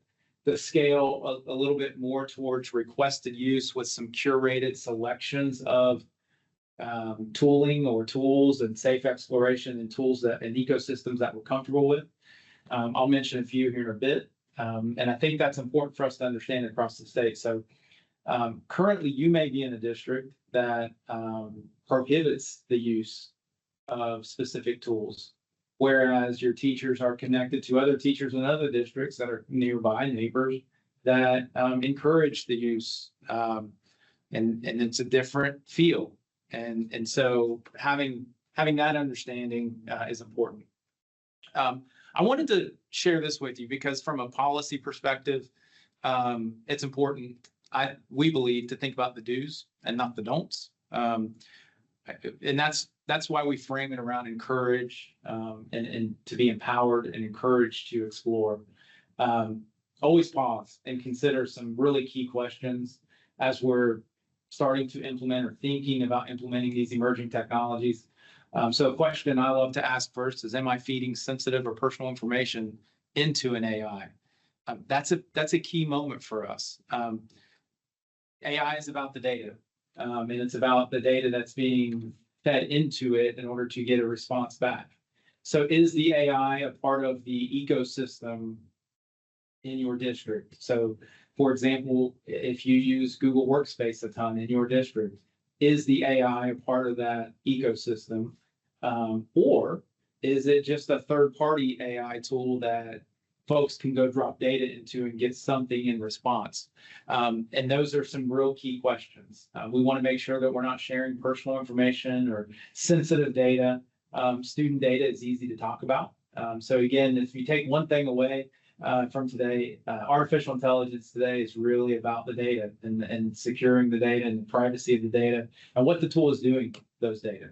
scale a little bit more towards requested use with some curated selections of tooling or tools and safe exploration and tools and ecosystems that we're comfortable with. I'll mention a few here in a bit. And I think that's important for us to understand across the state. So currently you may be in a district that prohibits the use of specific tools whereas your teachers are connected to other teachers in other districts that are nearby, neighbors, that encourage the use. And it's a different feel. And so having that understanding is important. I wanted to share this with you because from a policy perspective, it's important, we believe, to think about the do's and not the don'ts. And that's why we frame it around encourage and to be empowered and encouraged to explore. Always pause and consider some really key questions as we're starting to implement or thinking about implementing these emerging technologies. So a question I love to ask first is, am I feeding sensitive or personal information into an AI? That's a key moment for us. AI is about the data, and it's about the data that's being fed into it in order to get a response back. So is the AI a part of the ecosystem in your district? So for example, if you use Google Workspace a ton in your district, is the AI a part of that ecosystem? Or is it just a third-party AI tool that folks can go drop data into and get something in response? And those are some real key questions. We want to make sure that we're not sharing personal information or sensitive data. Student data is easy to talk about. So again, if you take one thing away from today, artificial intelligence today is really about the data and securing the data and the privacy of the data and what the tool is doing with those data.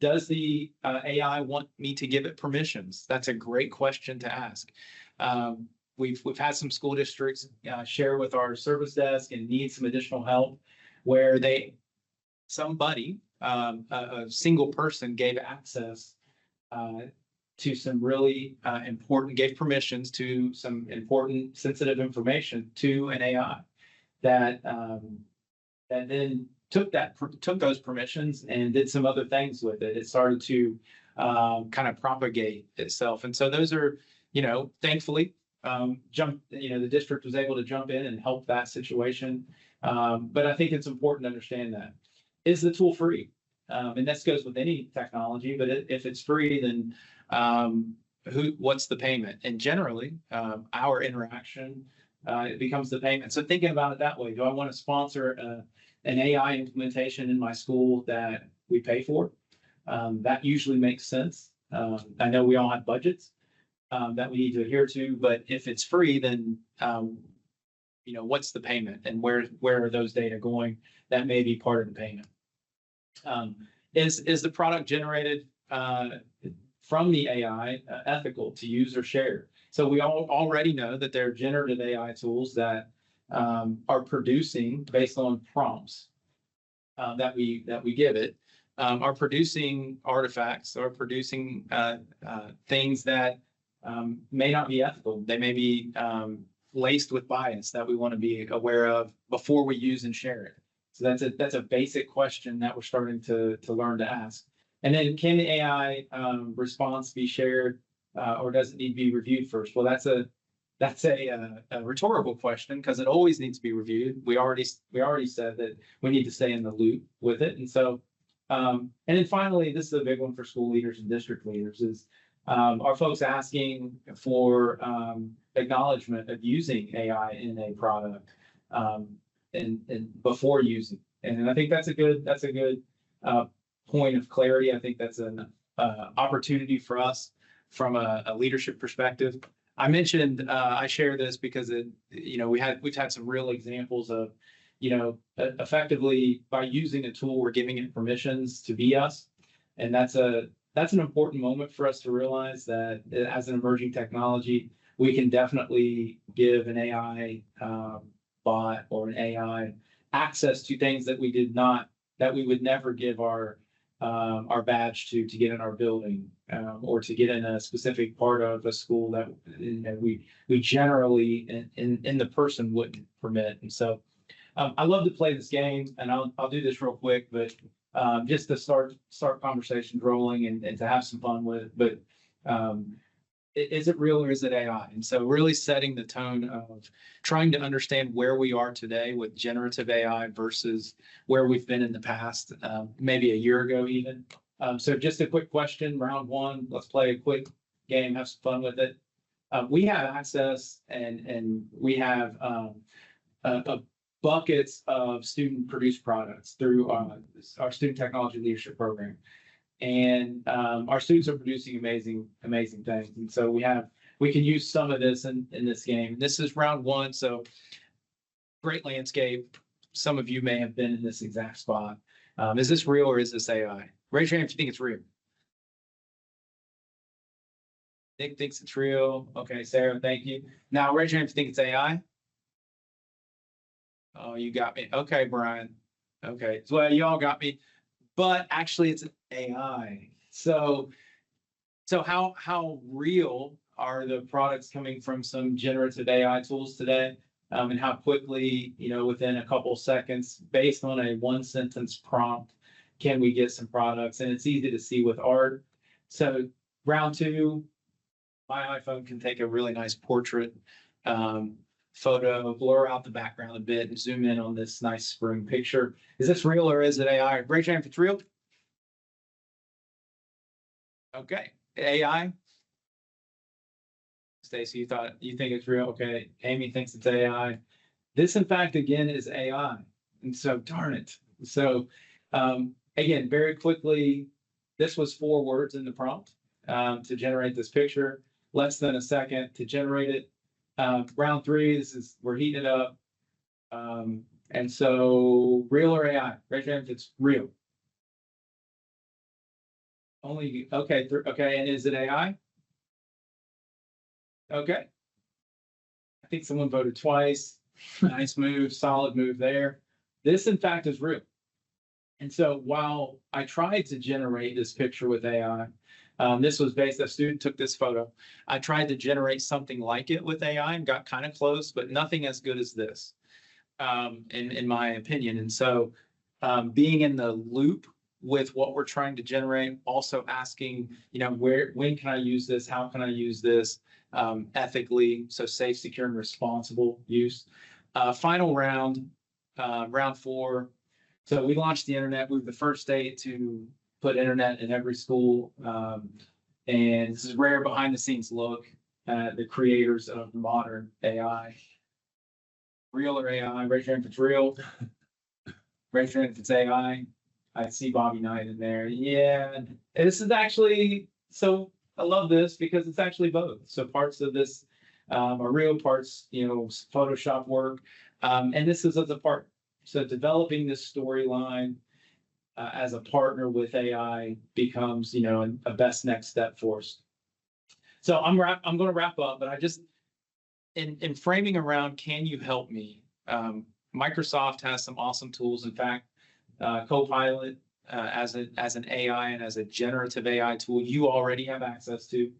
Does the AI want me to give it permissions? That's a great question to ask. We've had some school districts share with our service desk and need some additional help where somebody, a single person gave access to some really gave permissions to some important sensitive information to an AI that then took those permissions and did some other things with it. It started to kind of propagate itself. And so those are, thankfully, the district was able to jump in and help that situation. But I think it's important to understand that. Is the tool free? And this goes with any technology, but if it's free, then what's the payment? And generally, our interaction, it becomes the payment. So thinking about it that way, do I want to sponsor an AI implementation in my school that we pay for? That usually makes sense. I know we all have budgets that we need to adhere to, but if it's free, then what's the payment and where are those data going? That may be part of the payment. Is the product generated from the AI ethical to use or share? So we already know that there are generative AI tools that are producing based on prompts that we give it, are producing artifacts or producing things that may not be ethical. They may be laced with bias that we want to be aware of before we use and share it. So that's a basic question that we're starting to learn to ask. And then, can the AI response be shared, or does it need to be reviewed first? Well, that's a rhetorical question because it always needs to be reviewed. We already said that we need to stay in the loop with it. And so, and then finally, this is a big one for school leaders and district leaders is, are folks asking for acknowledgement of using AI in a product and before using? And I think that's a good point of clarity. I think that's an opportunity for us from a leadership perspective. I mentioned I share this because we've had some real examples of effectively by using a tool we're giving it permissions to be us, and that's an important moment for us to realize that as an emerging technology, we can definitely give an AI bot or an AI access to things that we would never give our badge to get in our building or to get in a specific part of a school that we generally in the person wouldn't permit. And so I love to play this game, and I'll do this real quick, but just to start conversations rolling and to have some fun with it. But is it real or is it AI? And so really setting the tone of trying to understand where we are today with generative AI versus where we've been in the past, maybe a year ago even. So just a quick question, round one, let's play a quick game, have some fun with it. We have access and we have buckets of student produced products through our student technology leadership program. And our students are producing amazing things. And so we can use some of this in this game. This is round one, so great landscape. Some of you may have been in this exact spot. Is this real or is this AI? Raise your hand if you think it's real. Nick thinks it's real. Okay, Sarah, thank you. Now raise your hand if you think it's AI. Oh, you got me. Okay, Brian. Okay, well, you all got me. But actually, it's an AI. So how real are the products coming from some generative AI tools today? And how quickly, within a couple seconds, based on a one sentence prompt, can we get some products? And it's easy to see with art. So round two, my iPhone can take a really nice portrait photo, blur out the background a bit, and zoom in on this nice spring picture. Is this real or is it AI? Raise your hand if it's real. Okay, AI. Stacy, you think it's real? Okay, Amy thinks it's AI. This, in fact, again, is AI. And so, darn it. So, again, very quickly, this was 4 words in the prompt to generate this picture. Less than a second to generate it. Round 3, we're heating it up. And so, real or AI? Raise your hand if it's real. Only, okay, okay, and is it AI? Okay. I think someone voted twice. Nice move, solid move there. This, in fact, is real. And so while I tried to generate this picture with AI, this was based, a student took this photo. I tried to generate something like it with AI and got kind of close, but nothing as good as this, in my opinion. And so being in the loop with what we're trying to generate, also asking, when can I use this? How can I use this ethically? So safe, secure, and responsible use. Final round, round 4. So we launched the internet. We were the first state to put internet in every school. And this is rare behind the scenes look at the creators of modern AI. Real or AI? Raise your hand if it's real. Raise your hand if it's AI. I see Bobby Knight in there. Yeah, this is actually, so I love this because it's actually both. So parts of this are real, parts, Photoshop work. And this is as a partner. So developing this storyline as a partner with AI becomes, a best next step for us. So I'm going to wrap up, but I just, in framing around, can you help me? Microsoft has some awesome tools. In fact, Copilot as an AI and as a generative AI tool, you already have access to.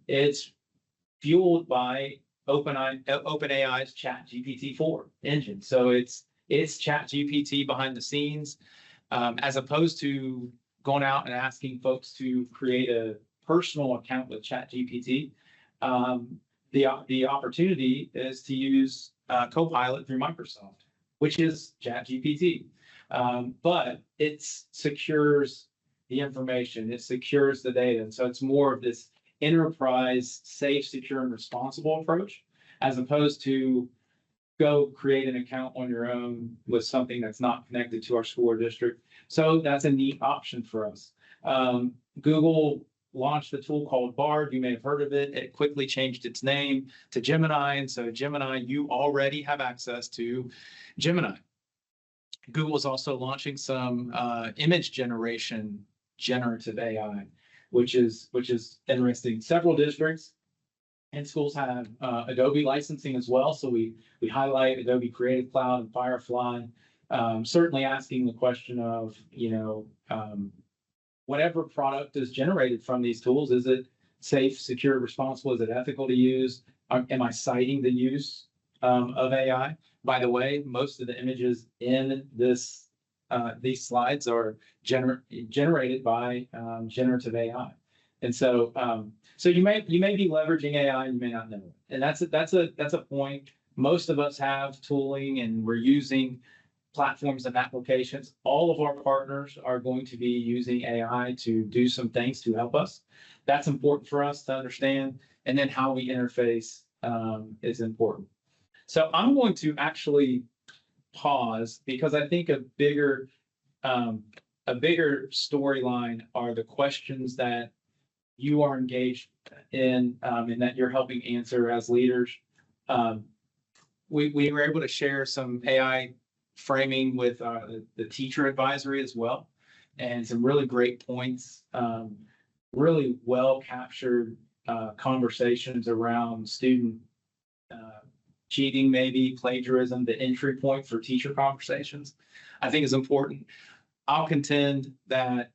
It's fueled by OpenAI's ChatGPT-4 engine. So it's ChatGPT behind the scenes, as opposed to going out and asking folks to create a personal account with ChatGPT. The opportunity is to use Copilot through Microsoft, which is ChatGPT. But it secures the information, it secures the data. And so it's more of this enterprise, safe, secure, and responsible approach, as opposed to go create an account on your own with something that's not connected to our school or district. So that's a neat option for us. Google launched a tool called Bard. You may have heard of it. It quickly changed its name to Gemini. And so Gemini, you already have access to Gemini. Google is also launching some image generation generative AI, which is interesting. Several districts and schools have Adobe licensing as well. So we highlight Adobe Creative Cloud and Firefly, certainly asking the question of, whatever product is generated from these tools, is it safe, secure, responsible? Is it ethical to use? Am I citing the use of AI? By the way, most of the images in these slides are generated by generative AI. And so you may be leveraging AI and you may not know it. And that's a point. Most of us have tooling and we're using platforms and applications. All of our partners are going to be using AI to do some things to help us. That's important for us to understand. And then how we interface is important. So I'm going to actually pause because I think a bigger storyline are the questions that you are engaged in and that you're helping answer as leaders. We were able to share some AI framing with the teacher advisory as well, and some really great points, really well captured conversations around student cheating, maybe plagiarism, the entry point for teacher conversations, I think is important. I'll contend that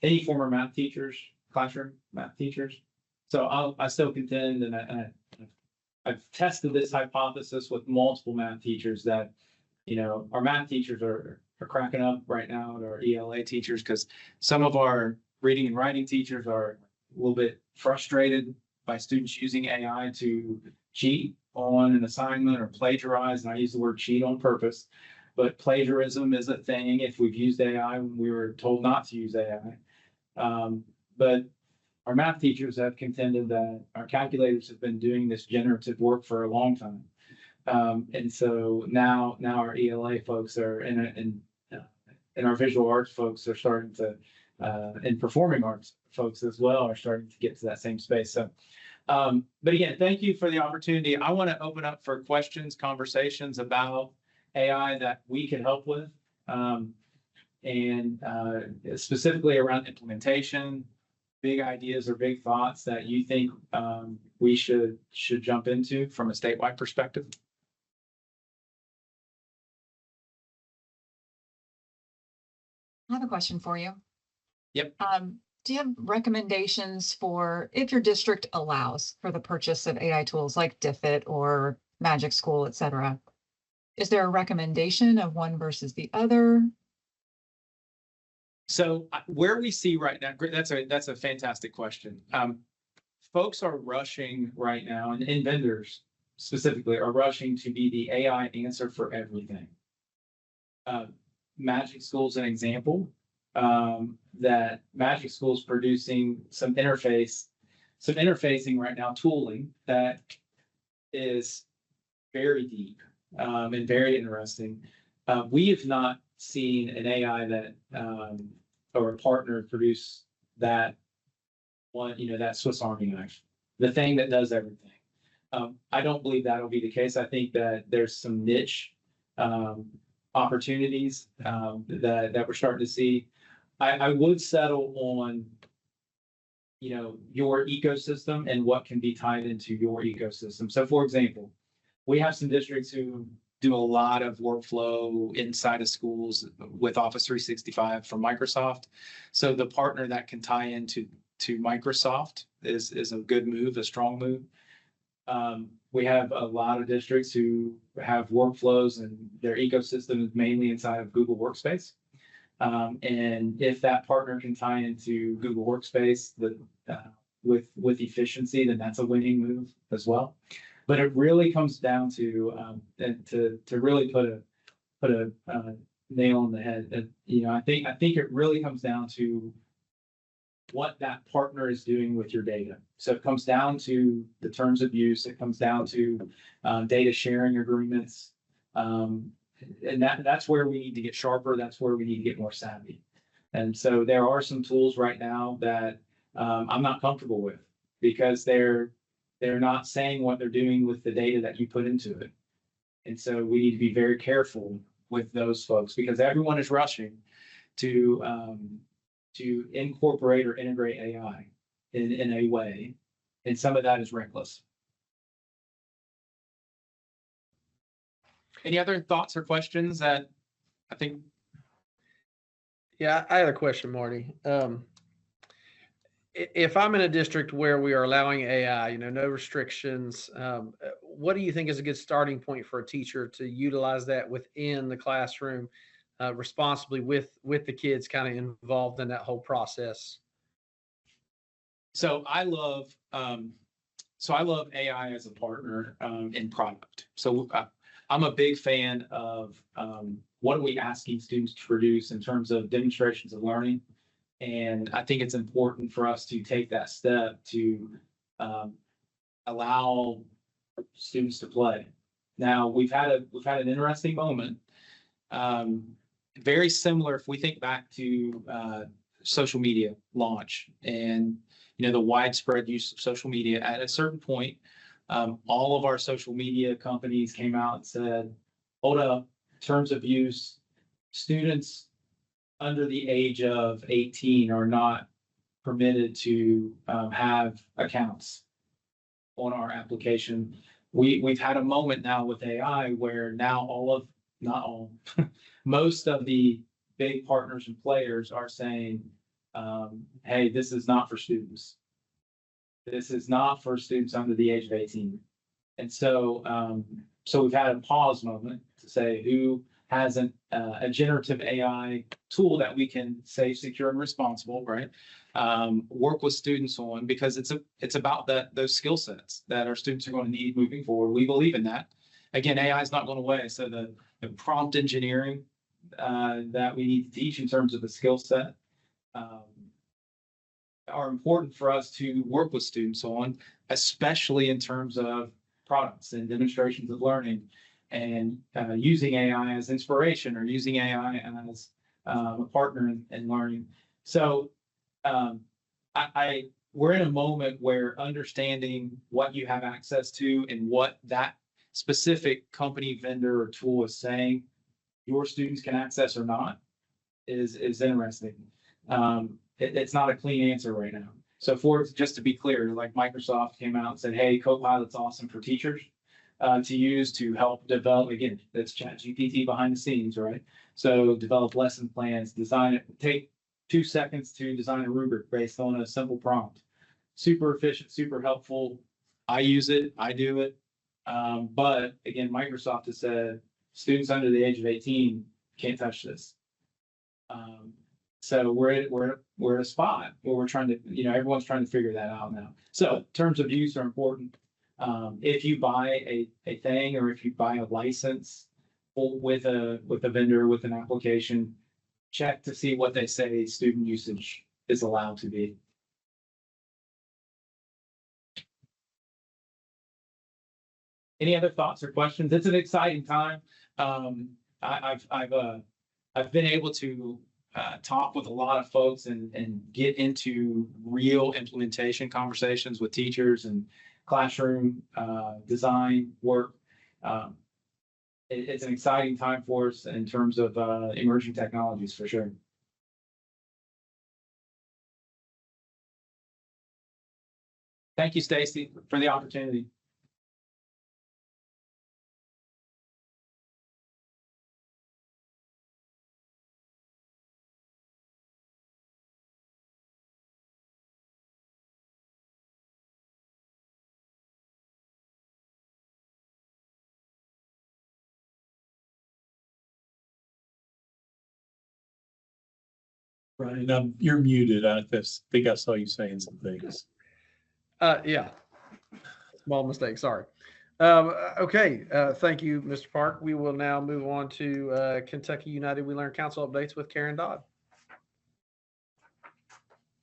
any former math teachers, classroom math teachers, so I still contend, and I've tested this hypothesis with multiple math teachers that, our math teachers are cracking up right now at our ELA teachers because some of our reading and writing teachers are a little bit frustrated by students using AI to cheat on an assignment or plagiarize. And I use the word cheat on purpose, but plagiarism is a thing if we've used AI when we were told not to use AI. But our math teachers have contended that our calculators have been doing this generative work for a long time. And so now our ELA folks are and our visual arts folks are starting to, and performing arts folks as well are starting to get to that same space. So, but again, thank you for the opportunity. I want to open up for questions, conversations about AI that we can help with, and specifically around implementation, big ideas or big thoughts that you think we should jump into from a statewide perspective. I have a question for you. Yep. Do you have recommendations for if your district allows for the purchase of AI tools like DFIT or Magic School, et cetera? Is there a recommendation of one versus the other? So where we see right now, that's a fantastic question. Folks are rushing right now, and vendors specifically are rushing to be the AI answer for everything. Magic School is an example that Magic School is producing some interfacing right now, tooling that is very deep and very interesting. We have not seen an AI that or a partner produce that one, that Swiss Army knife, the thing that does everything. I don't believe that'll be the case. I think that there's some niche opportunities that we're starting to see. I would settle on, your ecosystem and what can be tied into your ecosystem. So for example, we have some districts who do a lot of workflow inside of schools with Office 365 from Microsoft. So the partner that can tie into Microsoft is a good move, a strong move. We have a lot of districts who have workflows and their ecosystem is mainly inside of Google Workspace. And if that partner can tie into Google Workspace with efficiency, then that's a winning move as well. But it really comes down to really put a nail on the head. I think it really comes down to what that partner is doing with your data. So it comes down to the terms of use. It comes down to data sharing agreements. And that's where we need to get sharper. That's where we need to get more savvy. And so there are some tools right now that I'm not comfortable with because they're not saying what they're doing with the data that you put into it. And so we need to be very careful with those folks because everyone is rushing to incorporate or integrate AI in a way. And some of that is reckless. Any other thoughts or questions that I think? Yeah, I had a question, Marty. If I'm in a district where we are allowing AI, no restrictions, what do you think is a good starting point for a teacher to utilize that within the classroom responsibly with the kids kind of involved in that whole process? So I love AI as a partner in product. So I'm a big fan of what are we asking students to produce in terms of demonstrations of learning. And I think it's important for us to take that step to allow students to play. Now we've had an interesting moment, very similar if we think back to social media launch and the widespread use of social media. At a certain point, all of our social media companies came out and said, "Hold up, terms of use, students under the age of 18 are not permitted to have accounts on our application." We've had a moment now with AI where now not all, most of the big partners and players are saying, hey, this is not for students. This is not for students under the age of 18. And so we've had a pause moment to say who has a generative AI tool that we can say secure and responsible, right? Work with students on, because it's about those skill sets that our students are going to need moving forward. We believe in that. Again, AI is not going away. So the prompt engineering that we need to teach in terms of the skill set are important for us to work with students on, especially in terms of products and demonstrations of learning, and using AI as inspiration or using AI as a partner in learning. So we're in a moment where understanding what you have access to and what that specific company, vendor, or tool is saying your students can access or not is interesting. It's not a clean answer right now. So just to be clear, like Microsoft came out and said, hey, Copilot's awesome for teachers to use to help develop, again, that's ChatGPT behind the scenes, right? So develop lesson plans, design it, take 2 seconds to design a rubric based on a simple prompt. Super efficient, super helpful. I use it, I do it. But again, Microsoft has said students under the age of 18 can't touch this. So we're at a spot where we're trying to, everyone's trying to figure that out now. So terms of use are important. If you buy a thing, or if you buy a license with a vendor, with an application, check to see what they say student usage is allowed to be. Any other thoughts or questions? It's an exciting time. I've been able to talk with a lot of folks and get into real implementation conversations with teachers and classroom design work. It's an exciting time for us in terms of emerging technologies, for sure. Thank you, Stacy, for the opportunity. Brian, you're muted. I think I saw you saying some things. Yeah. Small mistake. Sorry. Okay. Thank you, Mr. Park. We will now move on to Kentucky United We Learn Council updates with Karen Dodd.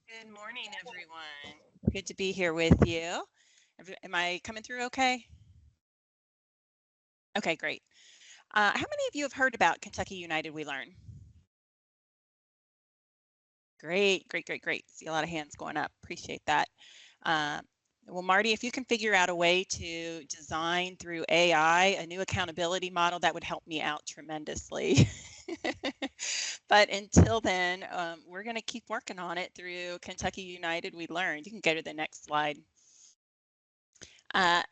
Good morning, everyone. Good to be here with you. Am I coming through okay? Okay, great. How many of you have heard about Kentucky United We Learn? Great, great, great, great. See a lot of hands going up. Appreciate that. Well, Marty, if you can figure out a way to design through AI a new accountability model, that would help me out tremendously. But until then, we're going to keep working on it through Kentucky United We Learn. You can go to the next slide.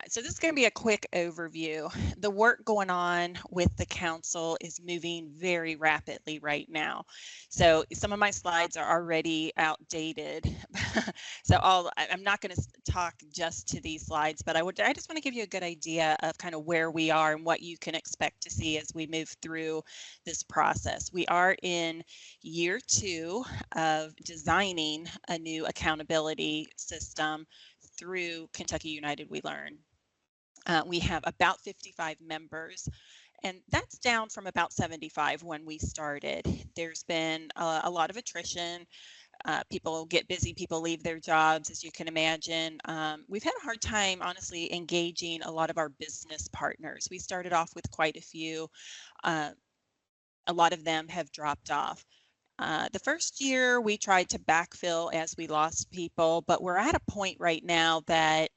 So this is going to be a quick overview. The work going on with the council is moving very rapidly right now. So some of my slides are already outdated. So I'm not going to talk just to these slides, but I just want to give you a good idea of kind of where we are and what you can expect to see as we move through this process. We are in year 2 of designing a new accountability system through Kentucky United We Learn. We have about 55 members, And that's down from about 75 when we started. There's been a lot of attrition. People get busy, people leave their jobs, as you can imagine. We've had a hard time, honestly, engaging a lot of our business partners. We started off with quite a few. A lot of them have dropped off. The first year we tried to backfill as we lost people, but we're at a point right now that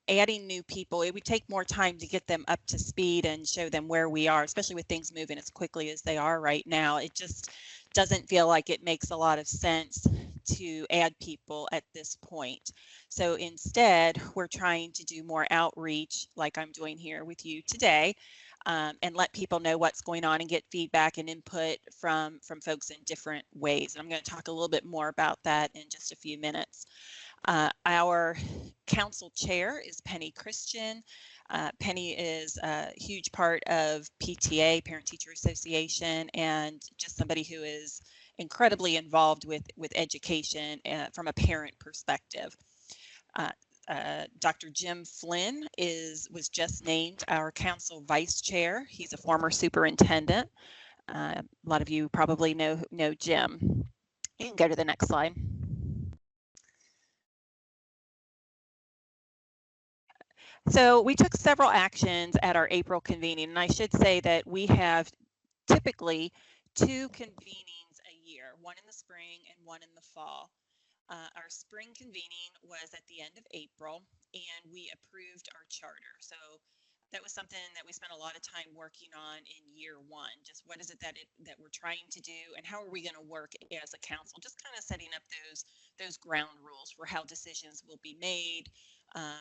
adding new people, it would take more time to get them up to speed and show them where we are, especially with things moving as quickly as they are right now. It just doesn't feel like it makes a lot of sense to add people at this point. So instead, we're trying to do more outreach like I'm doing here with you today, and let people know what's going on and get feedback and input from folks in different ways. And I'm going to talk a little bit more about that in just a few minutes. Our council chair is Penny Christian. Penny is a huge part of PTA, Parent Teacher Association, and just somebody who is incredibly involved with education from a parent perspective. Dr. Jim Flynn was just named our council vice chair. He's a former superintendent. A lot of you probably know Jim. You can go to the next slide. So we took several actions at our April convening, and I should say that we have typically 2 convenings a year, one in the spring and one in the fall. Our spring convening was at the end of April, and we approved our charter. So that was something that we spent a lot of time working on in year 1. Just what is it that we're trying to do, and how are we going to work as a council? Just kind of setting up those ground rules for how decisions will be made.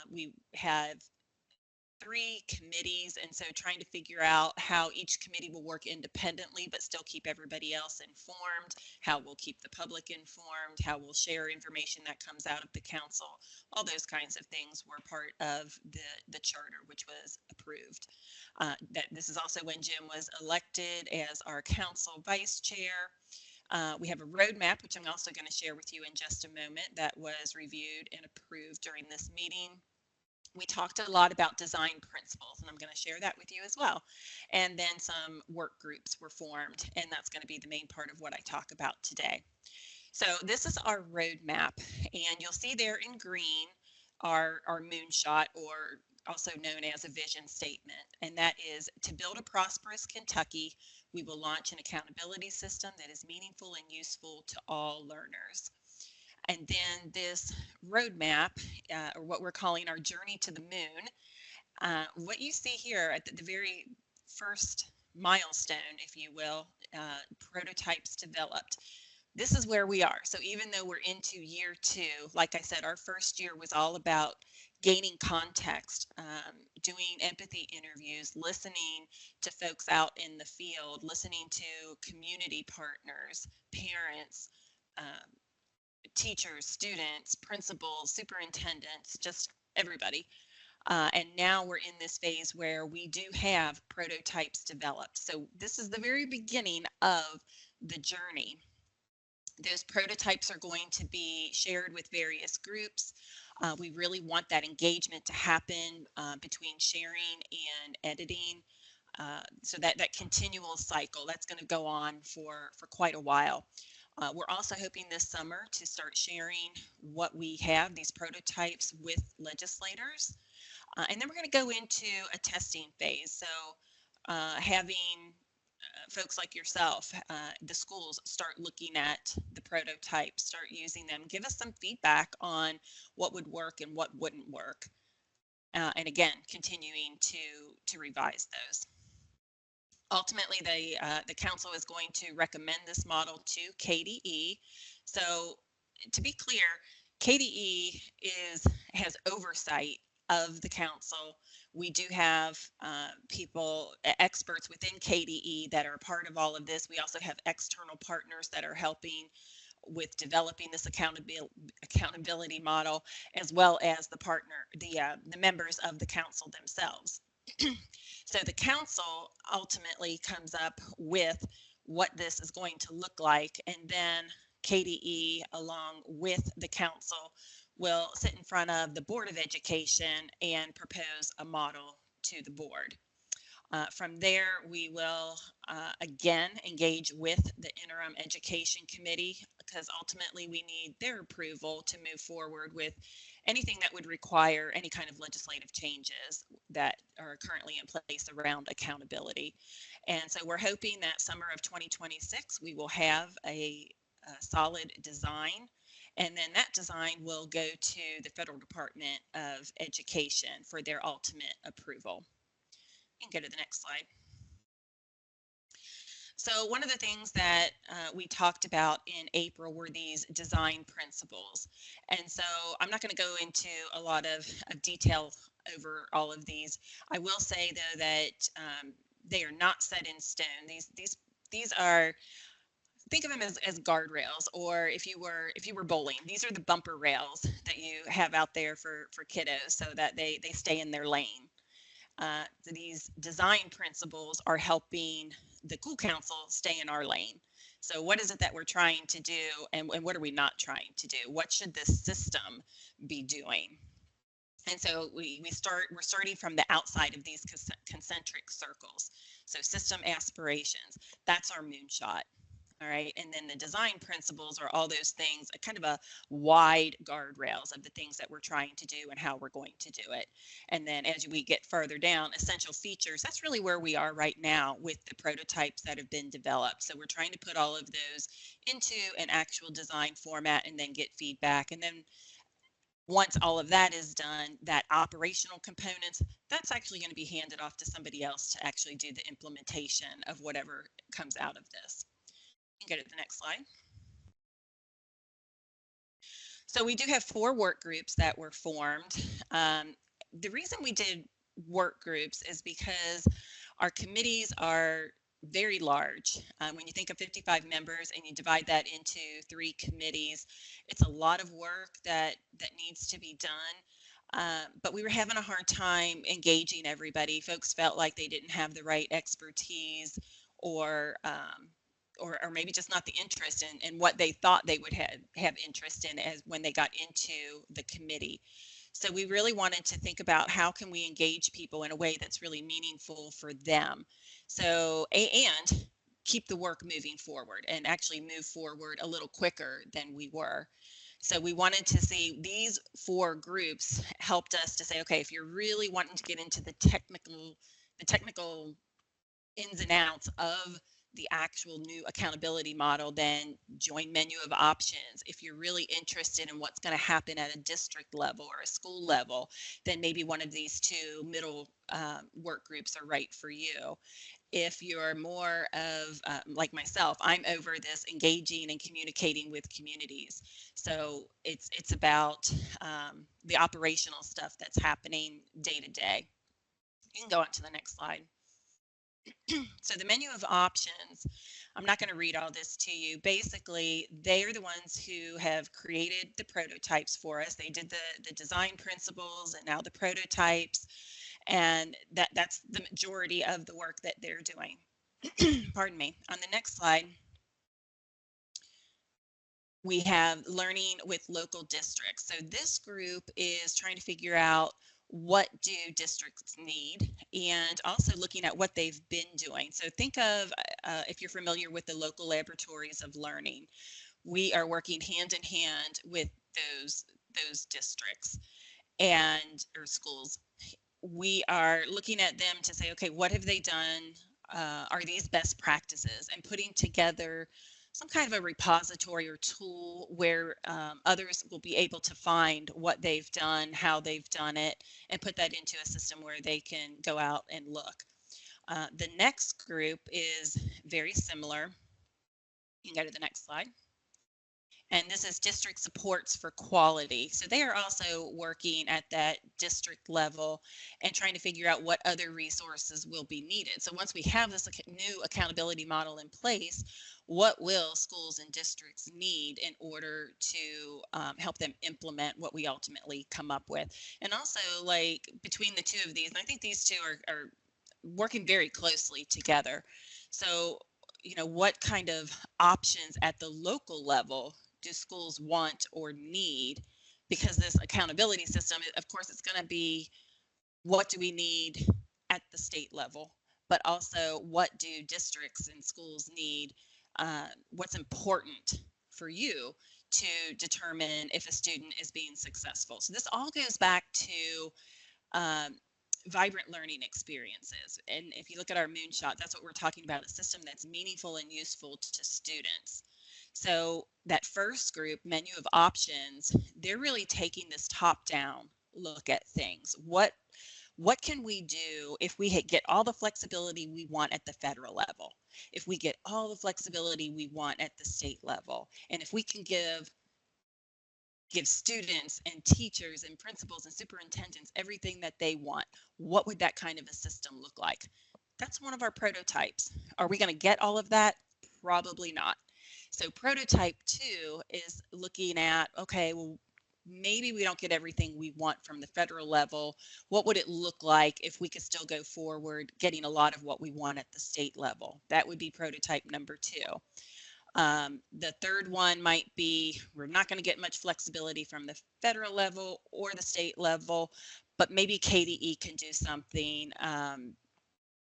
We have 3 committees, and so trying to figure out how each committee will work independently but still keep everybody else informed, how we'll keep the public informed, how we'll share information that comes out of the council. All those kinds of things were part of the charter, which was approved. This is also when Jim was elected as our council vice chair. We have a roadmap, which I'm also going to share with you in just a moment, that was reviewed and approved during this meeting. We talked a lot about design principles, and I'm going to share that with you as well. And then some work groups were formed, and that's going to be the main part of what I talk about today. So this is our roadmap, and you'll see there in green our moonshot, or also known as a vision statement, and that is to build a prosperous Kentucky. We will launch an accountability system that is meaningful and useful to all learners. And then this roadmap, or what we're calling our journey to the moon, what you see here at the very first milestone, if you will, prototypes developed. This is where we are. So even though we're into year 2, like I said, our first year was all about gaining context, doing empathy interviews, listening to folks out in the field, listening to community partners, parents, teachers, students, principals, superintendents, just everybody. And now we're in this phase where we do have prototypes developed. So this is the very beginning of the journey. Those prototypes are going to be shared with various groups. We really want that engagement to happen between sharing and editing. So that continual cycle, that's going to go on for quite a while. We're also hoping this summer to start sharing what we have, these prototypes, with legislators. And then we're going to go into a testing phase. So having folks like yourself, the schools, start looking at the prototypes, start using them, give us some feedback on what would work and what wouldn't work. And again, continuing to revise those. Ultimately, the council is going to recommend this model to KDE. So to be clear, KDE has oversight of the council. We do have people, experts within KDE that are part of all of this. We also have external partners that are helping with developing this accountability model, as well as the members of the council themselves. So the council ultimately comes up with what this is going to look like, and then KDE, along with the council, will sit in front of the Board of Education and propose a model to the board. From there, we will again engage with the interim education committee, because ultimately we need their approval to move forward with anything that would require any kind of legislative changes that are currently in place around accountability. And so we're hoping that summer of 2026, we will have a solid design, and then that design will go to the Federal Department of Education for their ultimate approval. You can go to the next slide. So one of the things that we talked about in April were these design principles. And so I'm not going to go into a lot of detail over all of these. I will say, though, that they are not set in stone. These are, think of them as guardrails, or if you were bowling, these are the bumper rails that you have out there for kiddos so that they stay in their lane. These design principles are helping the school council stay in our lane. So what is it that we're trying to do, and what are we not trying to do? What should this system be doing? And so we're starting from the outside of these concentric circles. So system aspirations, that's our moonshot. All right, and then the design principles are all those things, kind of a wide guardrails of the things that we're trying to do and how we're going to do it. And then as we get further down, essential features, that's really where we are right now with the prototypes that have been developed. So we're trying to put all of those into an actual design format and then get feedback. And then once all of that is done, that operational components, that's actually going to be handed off to somebody else to actually do the implementation of whatever comes out of this. Go to the next slide. So we do have 4 work groups that were formed. The reason we did work groups is because our committees are very large. When you think of 55 members and you divide that into 3 committees, it's a lot of work that needs to be done. But we were having a hard time engaging everybody. Folks felt like they didn't have the right expertise, or maybe just not the interest in what they thought they would have interest in as when they got into the committee. So we really wanted to think about how can we engage people in a way that's really meaningful for them. So, and keep the work moving forward and actually move forward a little quicker than we were. So we wanted to see these 4 groups helped us to say, okay, if you're really wanting to get into the technical ins and outs of the actual new accountability model, then join menu of options. If you're really interested in what's going to happen at a district level or a school level, then maybe one of these 2 middle work groups are right for you. If you're more of like myself, I'm over this engaging and communicating with communities. So it's about the operational stuff that's happening day to day. You can go on to the next slide. So the menu of options, I'm not going to read all this to you. Basically, they are the ones who have created the prototypes for us. They did the design principles and now the prototypes, and that's the majority of the work that they're doing. Pardon me. On the next slide, we have learning with local districts. So this group is trying to figure out what do districts need, and also looking at what they've been doing. So think of, if you're familiar with the local laboratories of learning, we are working hand in hand with those districts or schools. We are looking at them to say, okay, what have they done? Are these best practices? And putting together some kind of a repository or tool where others will be able to find what they've done, how they've done it, and put that into a system where they can go out and look. The next group is very similar. You can go to the next slide. And this is district supports for quality. So they are also working at that district level and trying to figure out what other resources will be needed. So once we have this new accountability model in place, what will schools and districts need in order to help them implement what we ultimately come up with? And also, like, between the 2 of these, and I think these 2 are working very closely together. So, you know, what kind of options at the local level do schools want or need? Because this accountability system, of course, it's going to be what do we need at the state level, but also what do districts and schools need, what's important for you to determine if a student is being successful. So this all goes back to vibrant learning experiences. And if you look at our moonshot, that's what we're talking about, a system that's meaningful and useful to students. So that first group, menu of options, they're really taking this top-down look at things. What can we do if we get all the flexibility we want at the federal level, if we get all the flexibility we want at the state level, and if we can give students and teachers and principals and superintendents everything that they want, what would that kind of a system look like? That's one of our prototypes. Are we going to get all of that? Probably not. So prototype 2 is looking at, okay, well, maybe we don't get everything we want from the federal level. What would it look like if we could still go forward getting a lot of what we want at the state level? That would be prototype number 2. The third one might be, we're not going to get much flexibility from the federal level or the state level, but maybe KDE can do something.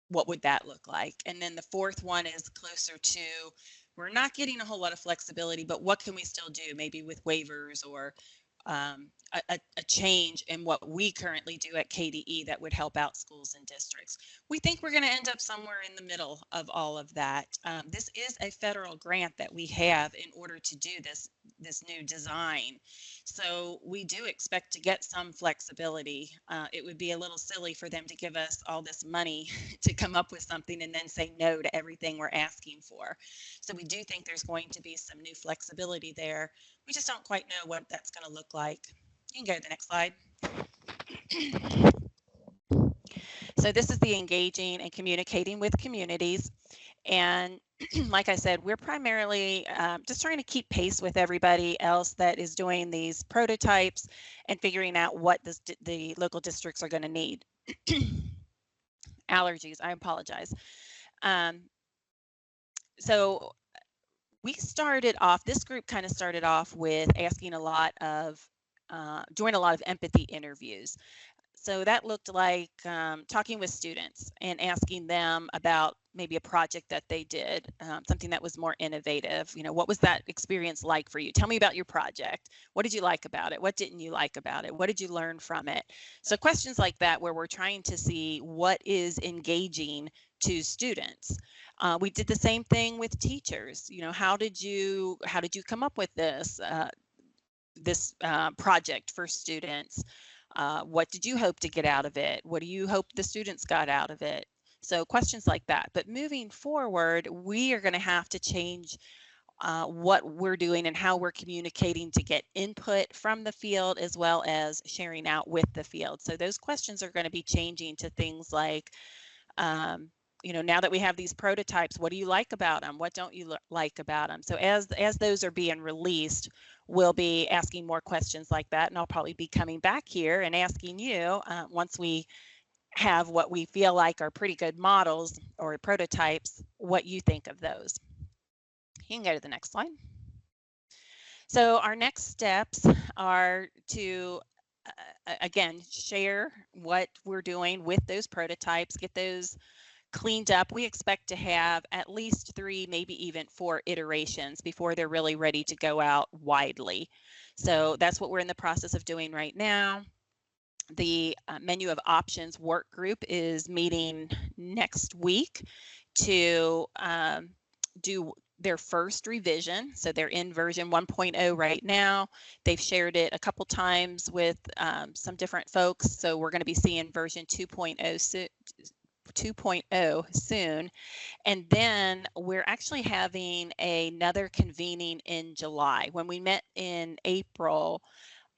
What would that look like? And then the fourth one is closer to, we're not getting a whole lot of flexibility, but what can we still do? Maybe with waivers or a change in what we currently do at KDE that would help out schools and districts. We think we're going to end up somewhere in the middle of all of that. This is a federal grant that we have in order to do this new design. So we do expect to get some flexibility. It would be a little silly for them to give us all this money to come up with something and then say no to everything we're asking for. So we do think there's going to be some new flexibility there. We just don't quite know what that's going to look like. You can go to the next slide. So this is the engaging and communicating with communities. And like I said, we're primarily just trying to keep pace with everybody else that is doing these prototypes and figuring out what the local districts are going to need. Allergies, I apologize. So we started off, this group kind of started off with asking a lot of, doing a lot of empathy interviews. So that looked like talking with students and asking them about maybe a project that they did, something that was more innovative. You know, what was that experience like for you? Tell me about your project. What did you like about it? What didn't you like about it? What did you learn from it? So questions like that, where we're trying to see what is engaging to students. We did the same thing with teachers. You know, how did you come up with this project for students? What did you hope to get out of it? What do you hope the students got out of it? So questions like that. But moving forward, we are going to have to change what we're doing and how we're communicating to get input from the field as well as sharing out with the field. So those questions are going to be changing to things like, you know, now that we have these prototypes, what do you like about them? What don't you like about them? So as those are being released, we'll be asking more questions like that, and I'll probably be coming back here and asking you once we have what we feel like are pretty good models or prototypes, what you think of those. You can go to the next slide. So our next steps are to again share what we're doing with those prototypes, get those cleaned up. We expect to have at least 3, maybe even 4 iterations before they're really ready to go out widely. So that's what we're in the process of doing right now. The menu of options work group is meeting next week to do their first revision. So they're in version 1.0 right now. They've shared it a couple times with some different folks. So we're going to be seeing version 2.0 soon. And then we're actually having another convening in July. When we met in April,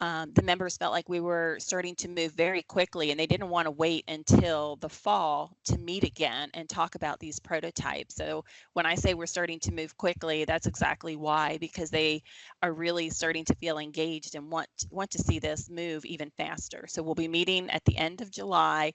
the members felt like we were starting to move very quickly and they didn't want to wait until the fall to meet again and talk about these prototypes. So when I say we're starting to move quickly, that's exactly why, because they are really starting to feel engaged and want to see this move even faster. So we'll be meeting at the end of July,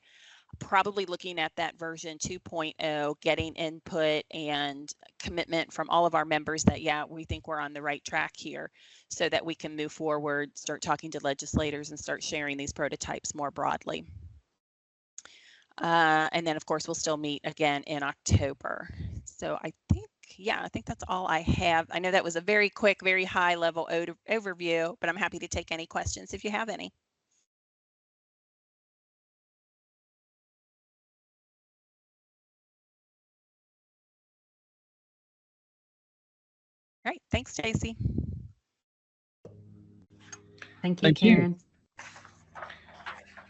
probably looking at that version 2.0, getting input and commitment from all of our members that, yeah, we think we're on the right track here so that we can move forward, start talking to legislators and start sharing these prototypes more broadly. And then of course we'll still meet again in October. So I think that's all I have. I know that was a very quick, very high level overview, but I'm happy to take any questions if you have any. All right, thanks, Stacy. Thank you, Thank you. Karen.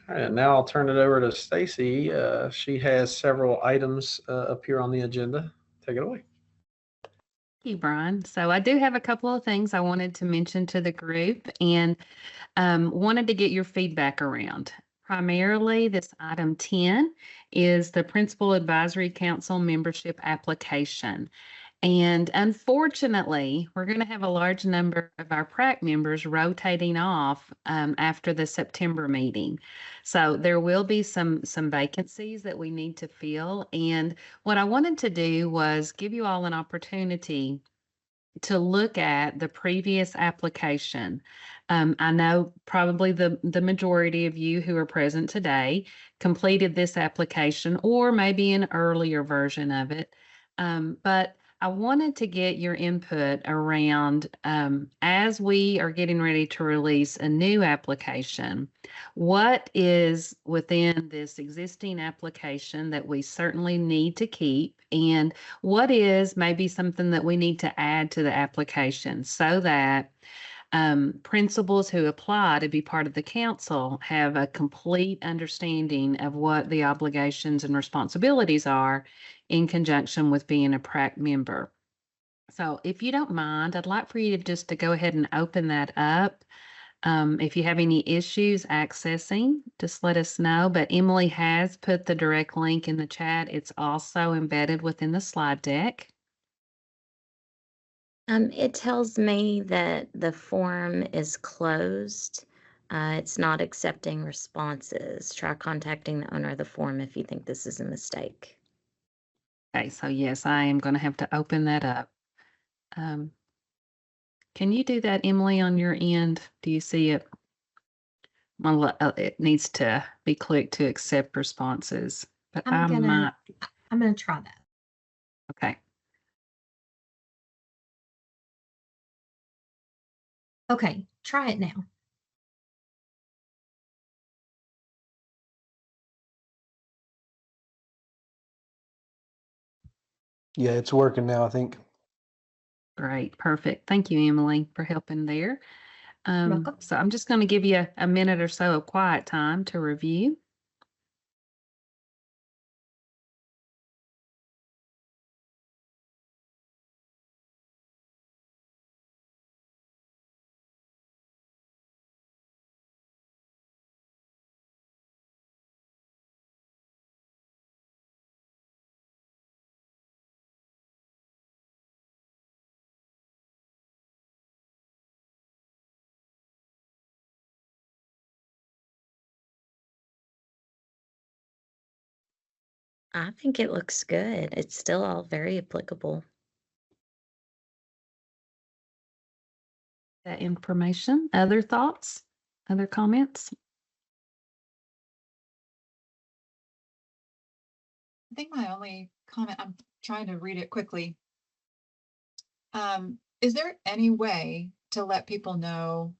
All right, now I'll turn it over to Stacy. She has several items up here on the agenda. Take it away. Thank you, Brian. So I do have a couple of things I wanted to mention to the group and wanted to get your feedback around. Primarily, this item 10 is the Principal Advisory Council membership application. And unfortunately, we're going to have a large number of our PrAC members rotating off after the September meeting. So there will be some vacancies that we need to fill. And what I wanted to do was give you all an opportunity to look at the previous application. I know probably the majority of you who are present today completed this application or maybe an earlier version of it. But I wanted to get your input around, as we are getting ready to release a new application, what is within this existing application that we certainly need to keep, and what is maybe something that we need to add to the application so that principals who apply to be part of the council have a complete understanding of what the obligations and responsibilities are in conjunction with being a PrAC member. So if you don't mind, I'd like for you to go ahead and open that up. If you have any issues accessing, just let us know. But Emily has put the direct link in the chat. It's also embedded within the slide deck. It tells me that the form is closed. It's not accepting responses. Try contacting the owner of the form if you think this is a mistake. Okay, so yes, I am going to have to open that up. Can you do that, Emily, on your end? Do you see it? Well, it needs to be clicked to accept responses, but I'm gonna try that. Okay. Okay, try it now. Yeah, it's working now, I think. Great, perfect. Thank you, Emily, for helping there. Welcome. So I'm just going to give you a minute or so of quiet time to review. I think it looks good. It's still all very applicable. That information. Other thoughts? Other comments? I think my only comment, I'm trying to read it quickly. Is there any way to let people know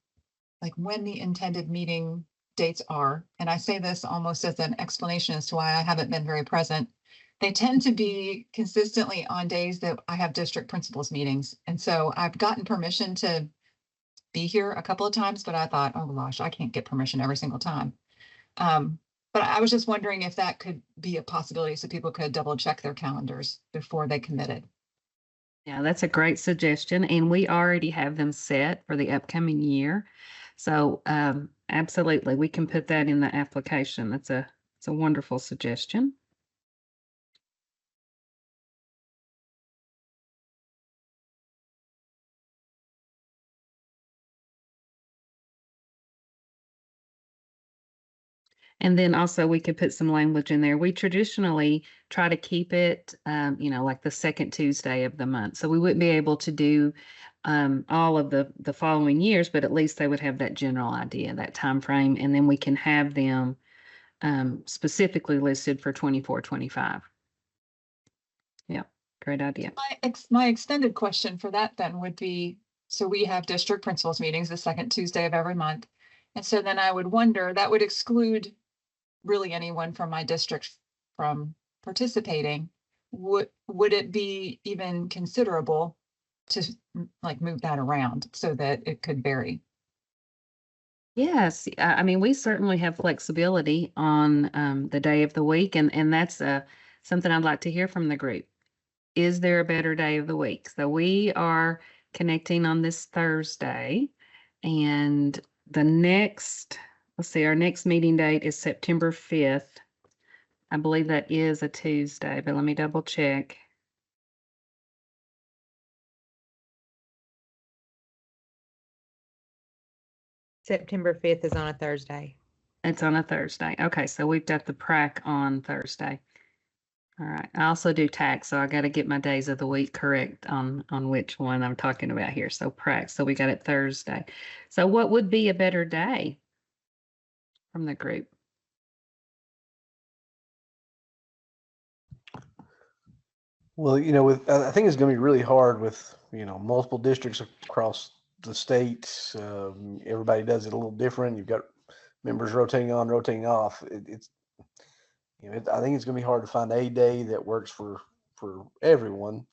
like when the intended meeting dates are? And I say this almost as an explanation as to why I haven't been very present. They tend to be consistently on days that I have district principals meetings. And so I've gotten permission to be here a couple of times, but I thought, oh gosh, I can't get permission every single time. But I was just wondering if that could be a possibility so people could double check their calendars before they committed. Yeah, that's a great suggestion. And we already have them set for the upcoming year. So absolutely, we can put that in the application. It's a wonderful suggestion. And then also we could put some language in there. We traditionally try to keep it, like the second Tuesday of the month. So we wouldn't be able to do all of the following years, but at least they would have that general idea, that time frame, and then we can have them specifically listed for 24-25. Yeah, great idea. My extended question for that then would be, so we have district principals meetings the second Tuesday of every month. And so then I would wonder, that would exclude really anyone from my district from participating. Would it be even considerable to like move that around so that it could vary? Yes, I mean, we certainly have flexibility on the day of the week, and that's something I'd like to hear from the group. Is there a better day of the week? So we are connecting on this Thursday, and the next, let's see, our next meeting date is September 5th. I believe that is a Tuesday, but let me double check. September 5th is on a Thursday. It's on a Thursday. Okay, so we've got the PrAC on Thursday. All right. I also do tax, so I got to get my days of the week correct on which one I'm talking about here. So PrAC. So we got it Thursday. So what would be a better day from the group? Well, I think it's going to be really hard with, multiple districts across the state. Everybody does it a little different. You've got members rotating on, rotating off. I think it's going to be hard to find a day that works for everyone.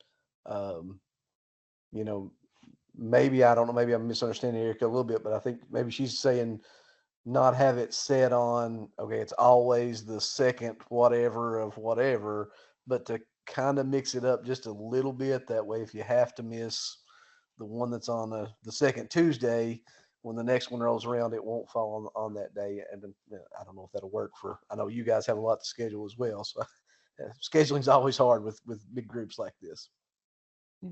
Maybe, I don't know, maybe I'm misunderstanding Erica a little bit, but I think maybe she's saying not have it set on, okay, it's always the second whatever of whatever, but to kind of mix it up just a little bit. That way, if you have to miss the one that's on the second Tuesday, when the next one rolls around, it won't fall on that day. And I don't know if that'll work I know you guys have a lot to schedule as well. So scheduling is always hard with big groups like this. Yeah.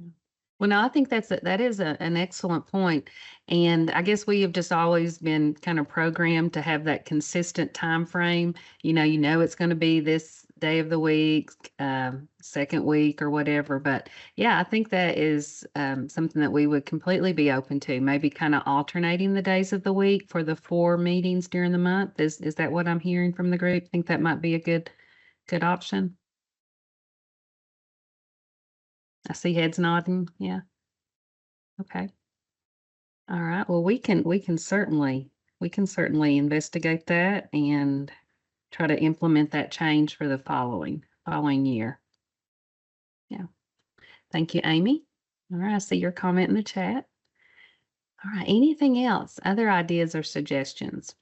Well, no, I think that is an excellent point. And I guess we have just always been kind of programmed to have that consistent time frame. You know it's going to be this day of the week, second week or whatever. But yeah, I think that is something that we would completely be open to. Maybe kind of alternating the days of the week for the 4 meetings during the month. Is that what I'm hearing from the group? Think that might be a good option? I see heads nodding. Yeah. Okay. All right. Well, we can certainly investigate that and try to implement that change for the following year. Yeah. Thank you, Amy. All right. I see your comment in the chat. All right. Anything else? Other ideas or suggestions?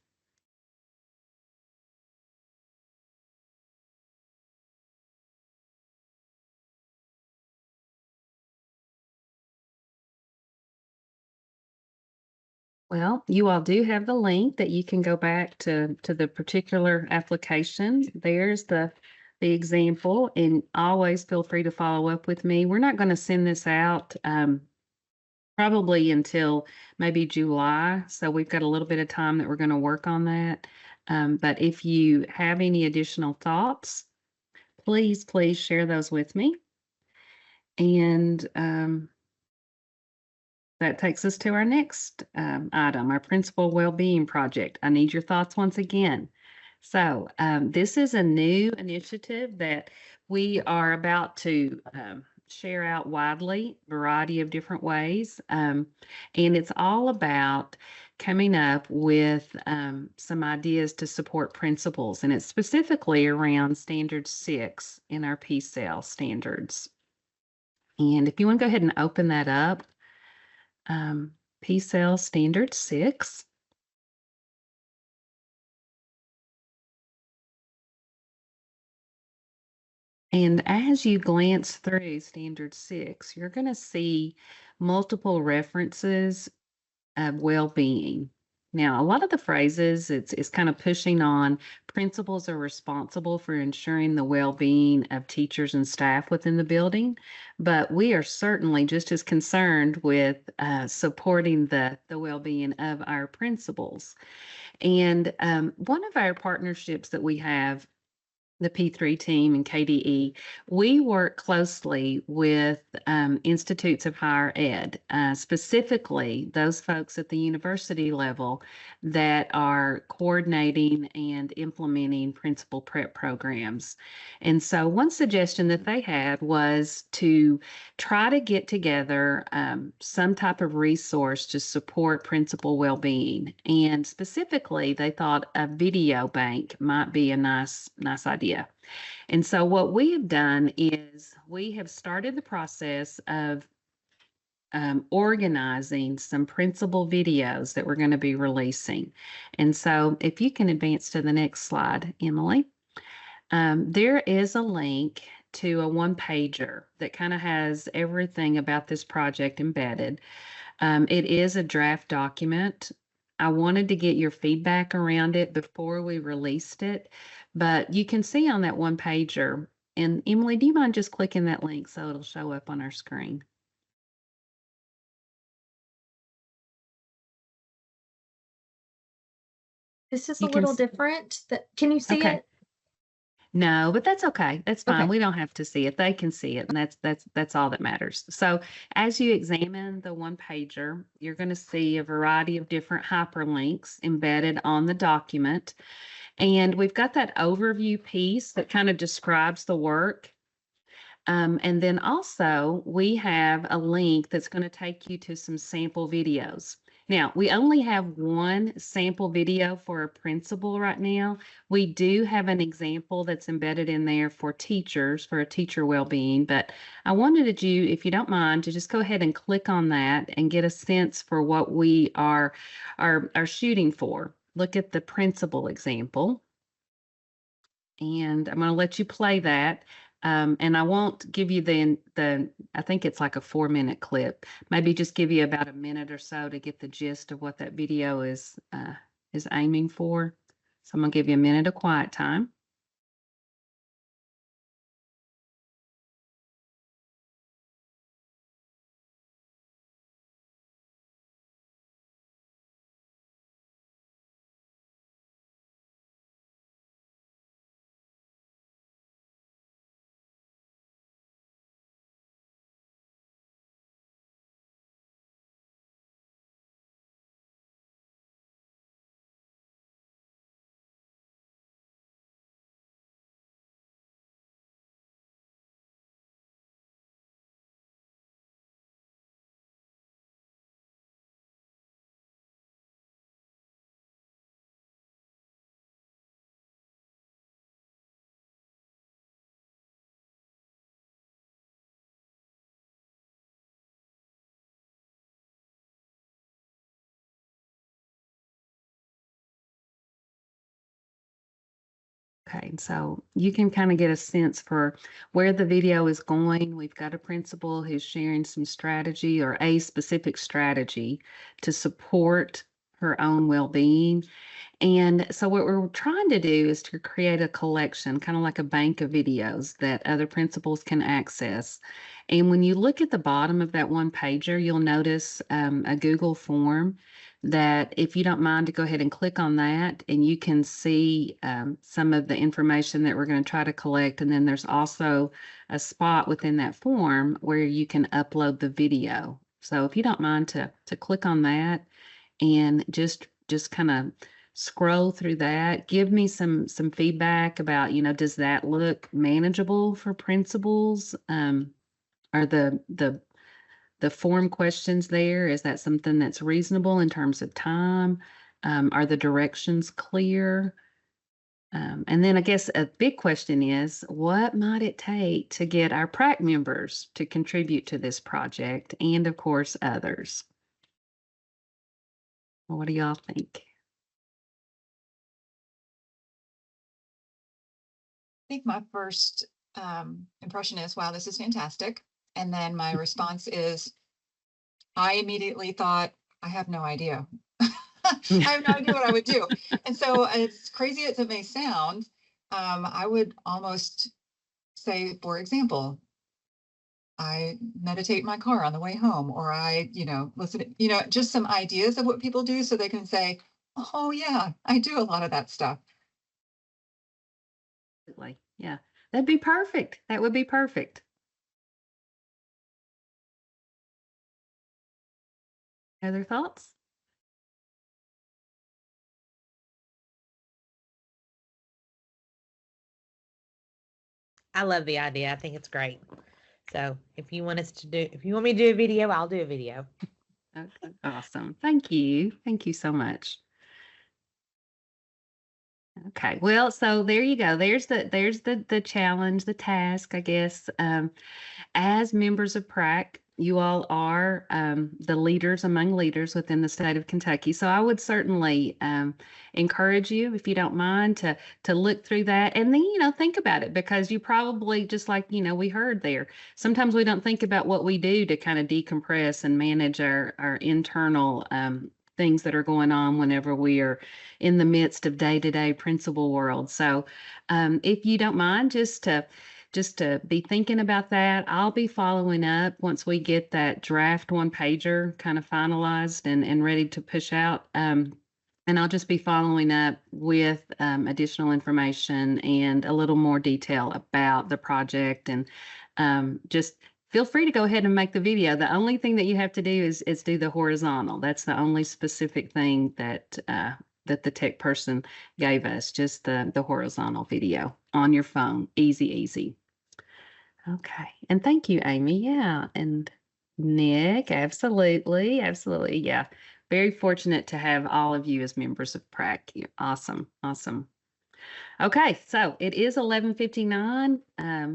Well, you all do have the link that you can go back to the particular application. There's the example, and always feel free to follow up with me. We're not going to send this out probably until maybe July. So we've got a little bit of time that we're going to work on that. But if you have any additional thoughts, please share those with me. And that takes us to our next item, our principal well-being project. I need your thoughts once again. So this is a new initiative that we are about to share out widely, variety of different ways. And it's all about coming up with some ideas to support principals. And it's specifically around Standard 6 in our PCEL standards. And if you want to go ahead and open that up, PCEL Standard 6. And as you glance through Standard 6, you're going to see multiple references of well-being. Now, a lot of the phrases, it's kind of pushing on principals are responsible for ensuring the well-being of teachers and staff within the building, but we are certainly just as concerned with supporting the well-being of our principals. And one of our partnerships that we have the P3 team and KDE, we work closely with institutes of higher ed, specifically those folks at the university level that are coordinating and implementing principal prep programs. And so one suggestion that they had was to try to get together some type of resource to support principal well-being. And specifically, they thought a video bank might be a nice idea. And so what we have done is we have started the process of organizing some principal videos that we're going to be releasing. And so if you can advance to the next slide, Emily, there is a link to a one-pager that kind of has everything about this project embedded. It is a draft document. I wanted to get your feedback around it before we released it, but you can see on that one pager, and Emily, do you mind just clicking that link so it'll show up on our screen? This is You a can little s- different. Can you see Okay. it? No, but that's okay. That's fine. Okay. We don't have to see it. They can see it, and that's all that matters. So as you examine the one pager, you're going to see a variety of different hyperlinks embedded on the document. And we've got that overview piece that kind of describes the work. And then also we have a link that's going to take you to some sample videos. Now, we only have one sample video for a principal right now. We do have an example that's embedded in there for teachers, for a teacher well-being, but I wanted you, if you don't mind, to just go ahead and click on that and get a sense for what we are shooting for. Look at the principal example. And I'm going to let you play that. And I won't give you I think it's like a 4-minute clip. Maybe just give you about a minute or so to get the gist of what that video is aiming for. So I'm going to give you a minute of quiet time. Okay, so you can kind of get a sense for where the video is going. We've got a principal who's sharing some strategy or a specific strategy to support her own well-being. And so what we're trying to do is to create a collection, kind of like a bank of videos that other principals can access. And when you look at the bottom of that one pager, you'll notice a Google form that if you don't mind to go ahead and click on that, and you can see some of the information that we're going to try to collect. And then there's also a spot within that form where you can upload the video. So if you don't mind to click on that and just kind of scroll through that, give me some feedback about, does that look manageable for principals? Are the form questions there, is that something that's reasonable in terms of time? Are the directions clear? And then I guess a big question is, what might it take to get our PrAC members to contribute to this project, and of course others? Well, what do y'all think? I think my first impression is, wow, this is fantastic. And then my response is, I immediately thought, I have no idea. I have no idea what I would do. And so as crazy as it may sound, I would almost say, for example, I meditate in my car on the way home, or I, listen, just some ideas of what people do so they can say, oh yeah, I do a lot of that stuff. Absolutely. Yeah, that'd be perfect. That would be perfect. Other thoughts? I love the idea. I think it's great. So if you want me to do a video, I'll do a video. Okay, awesome. Thank you. Thank you so much. Okay, well, so there you go. There's the challenge, the task, I guess. As members of PrAC, you all are the leaders among leaders within the state of Kentucky. So I would certainly encourage you, if you don't mind, to look through that and then, think about it, because you probably, just like, we heard there, sometimes we don't think about what we do to kind of decompress and manage our internal things that are going on whenever we are in the midst of day-to-day principal world. So if you don't mind, just to be thinking about that. I'll be following up once we get that draft one pager kind of finalized and ready to push out. And I'll just be following up with additional information and a little more detail about the project. And just feel free to go ahead and make the video. The only thing that you have to do is do the horizontal. That's the only specific thing that the tech person gave us, just the horizontal video on your phone. Easy, easy. Okay. And thank you, Amy. Yeah. And Nick, absolutely. Absolutely. Yeah. Very fortunate to have all of you as members of PrAC. You're awesome. Awesome. Okay. So it is 11:59.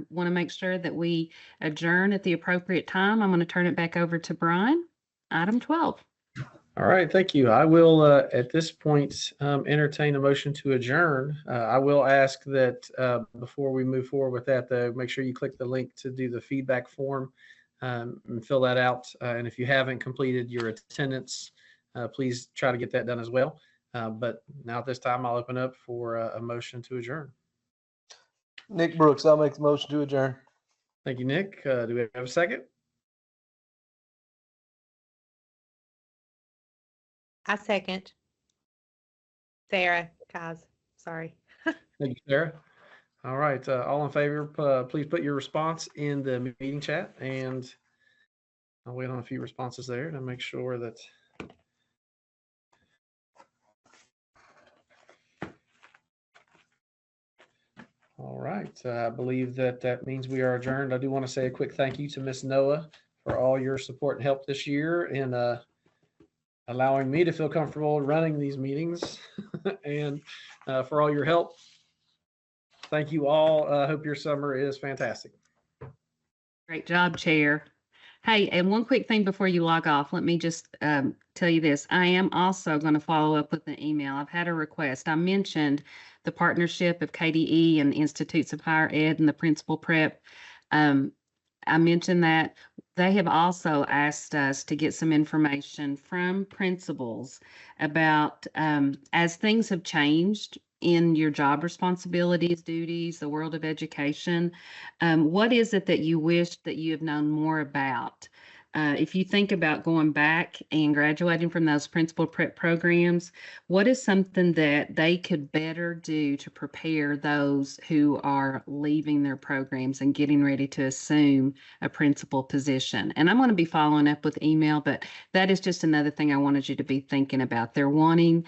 Want to make sure that we adjourn at the appropriate time. I'm going to turn it back over to Brian. Item 12. All right, thank you. I will, at this point, entertain a motion to adjourn. I will ask that before we move forward with that, though, make sure you click the link to do the feedback form and fill that out. And if you haven't completed your attendance, please try to get that done as well. But now at this time, I'll open up for a motion to adjourn. Nick Brooks, I'll make the motion to adjourn. Thank you, Nick. Do we have a second? I second. Sarah, Kaz, sorry. Thank you, Sarah. All right, all in favor, please put your response in the meeting chat, and I'll wait on a few responses there to make sure that. All right, I believe that means we are adjourned. I do want to say a quick thank you to Miss Noah for all your support and help this year in allowing me to feel comfortable running these meetings and for all your help. Thank you all. I hope your summer is fantastic. Great job, Chair. Hey, and one quick thing before you log off, let me just tell you this. I am also going to follow up with an email. I've had a request. I mentioned the partnership of KDE and Institutes of Higher Ed and the Principal Prep. I mentioned that they have also asked us to get some information from principals about as things have changed in your job responsibilities, duties, the world of education, what is it that you wish that you have known more about? If you think about going back and graduating from those principal prep programs, what is something that they could better do to prepare those who are leaving their programs and getting ready to assume a principal position? And I'm going to be following up with email, but that is just another thing I wanted you to be thinking about. They're wanting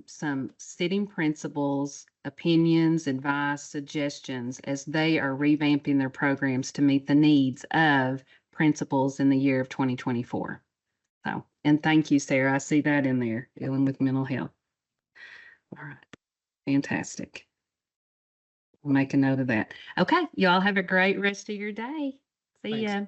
some sitting principals' opinions, advice, suggestions as they are revamping their programs to meet the needs of principals in the year of 2024. So, and thank you, Sarah. I see that in there, dealing with mental health. All right. Fantastic. We'll make a note of that. Okay. Y'all have a great rest of your day. See ya.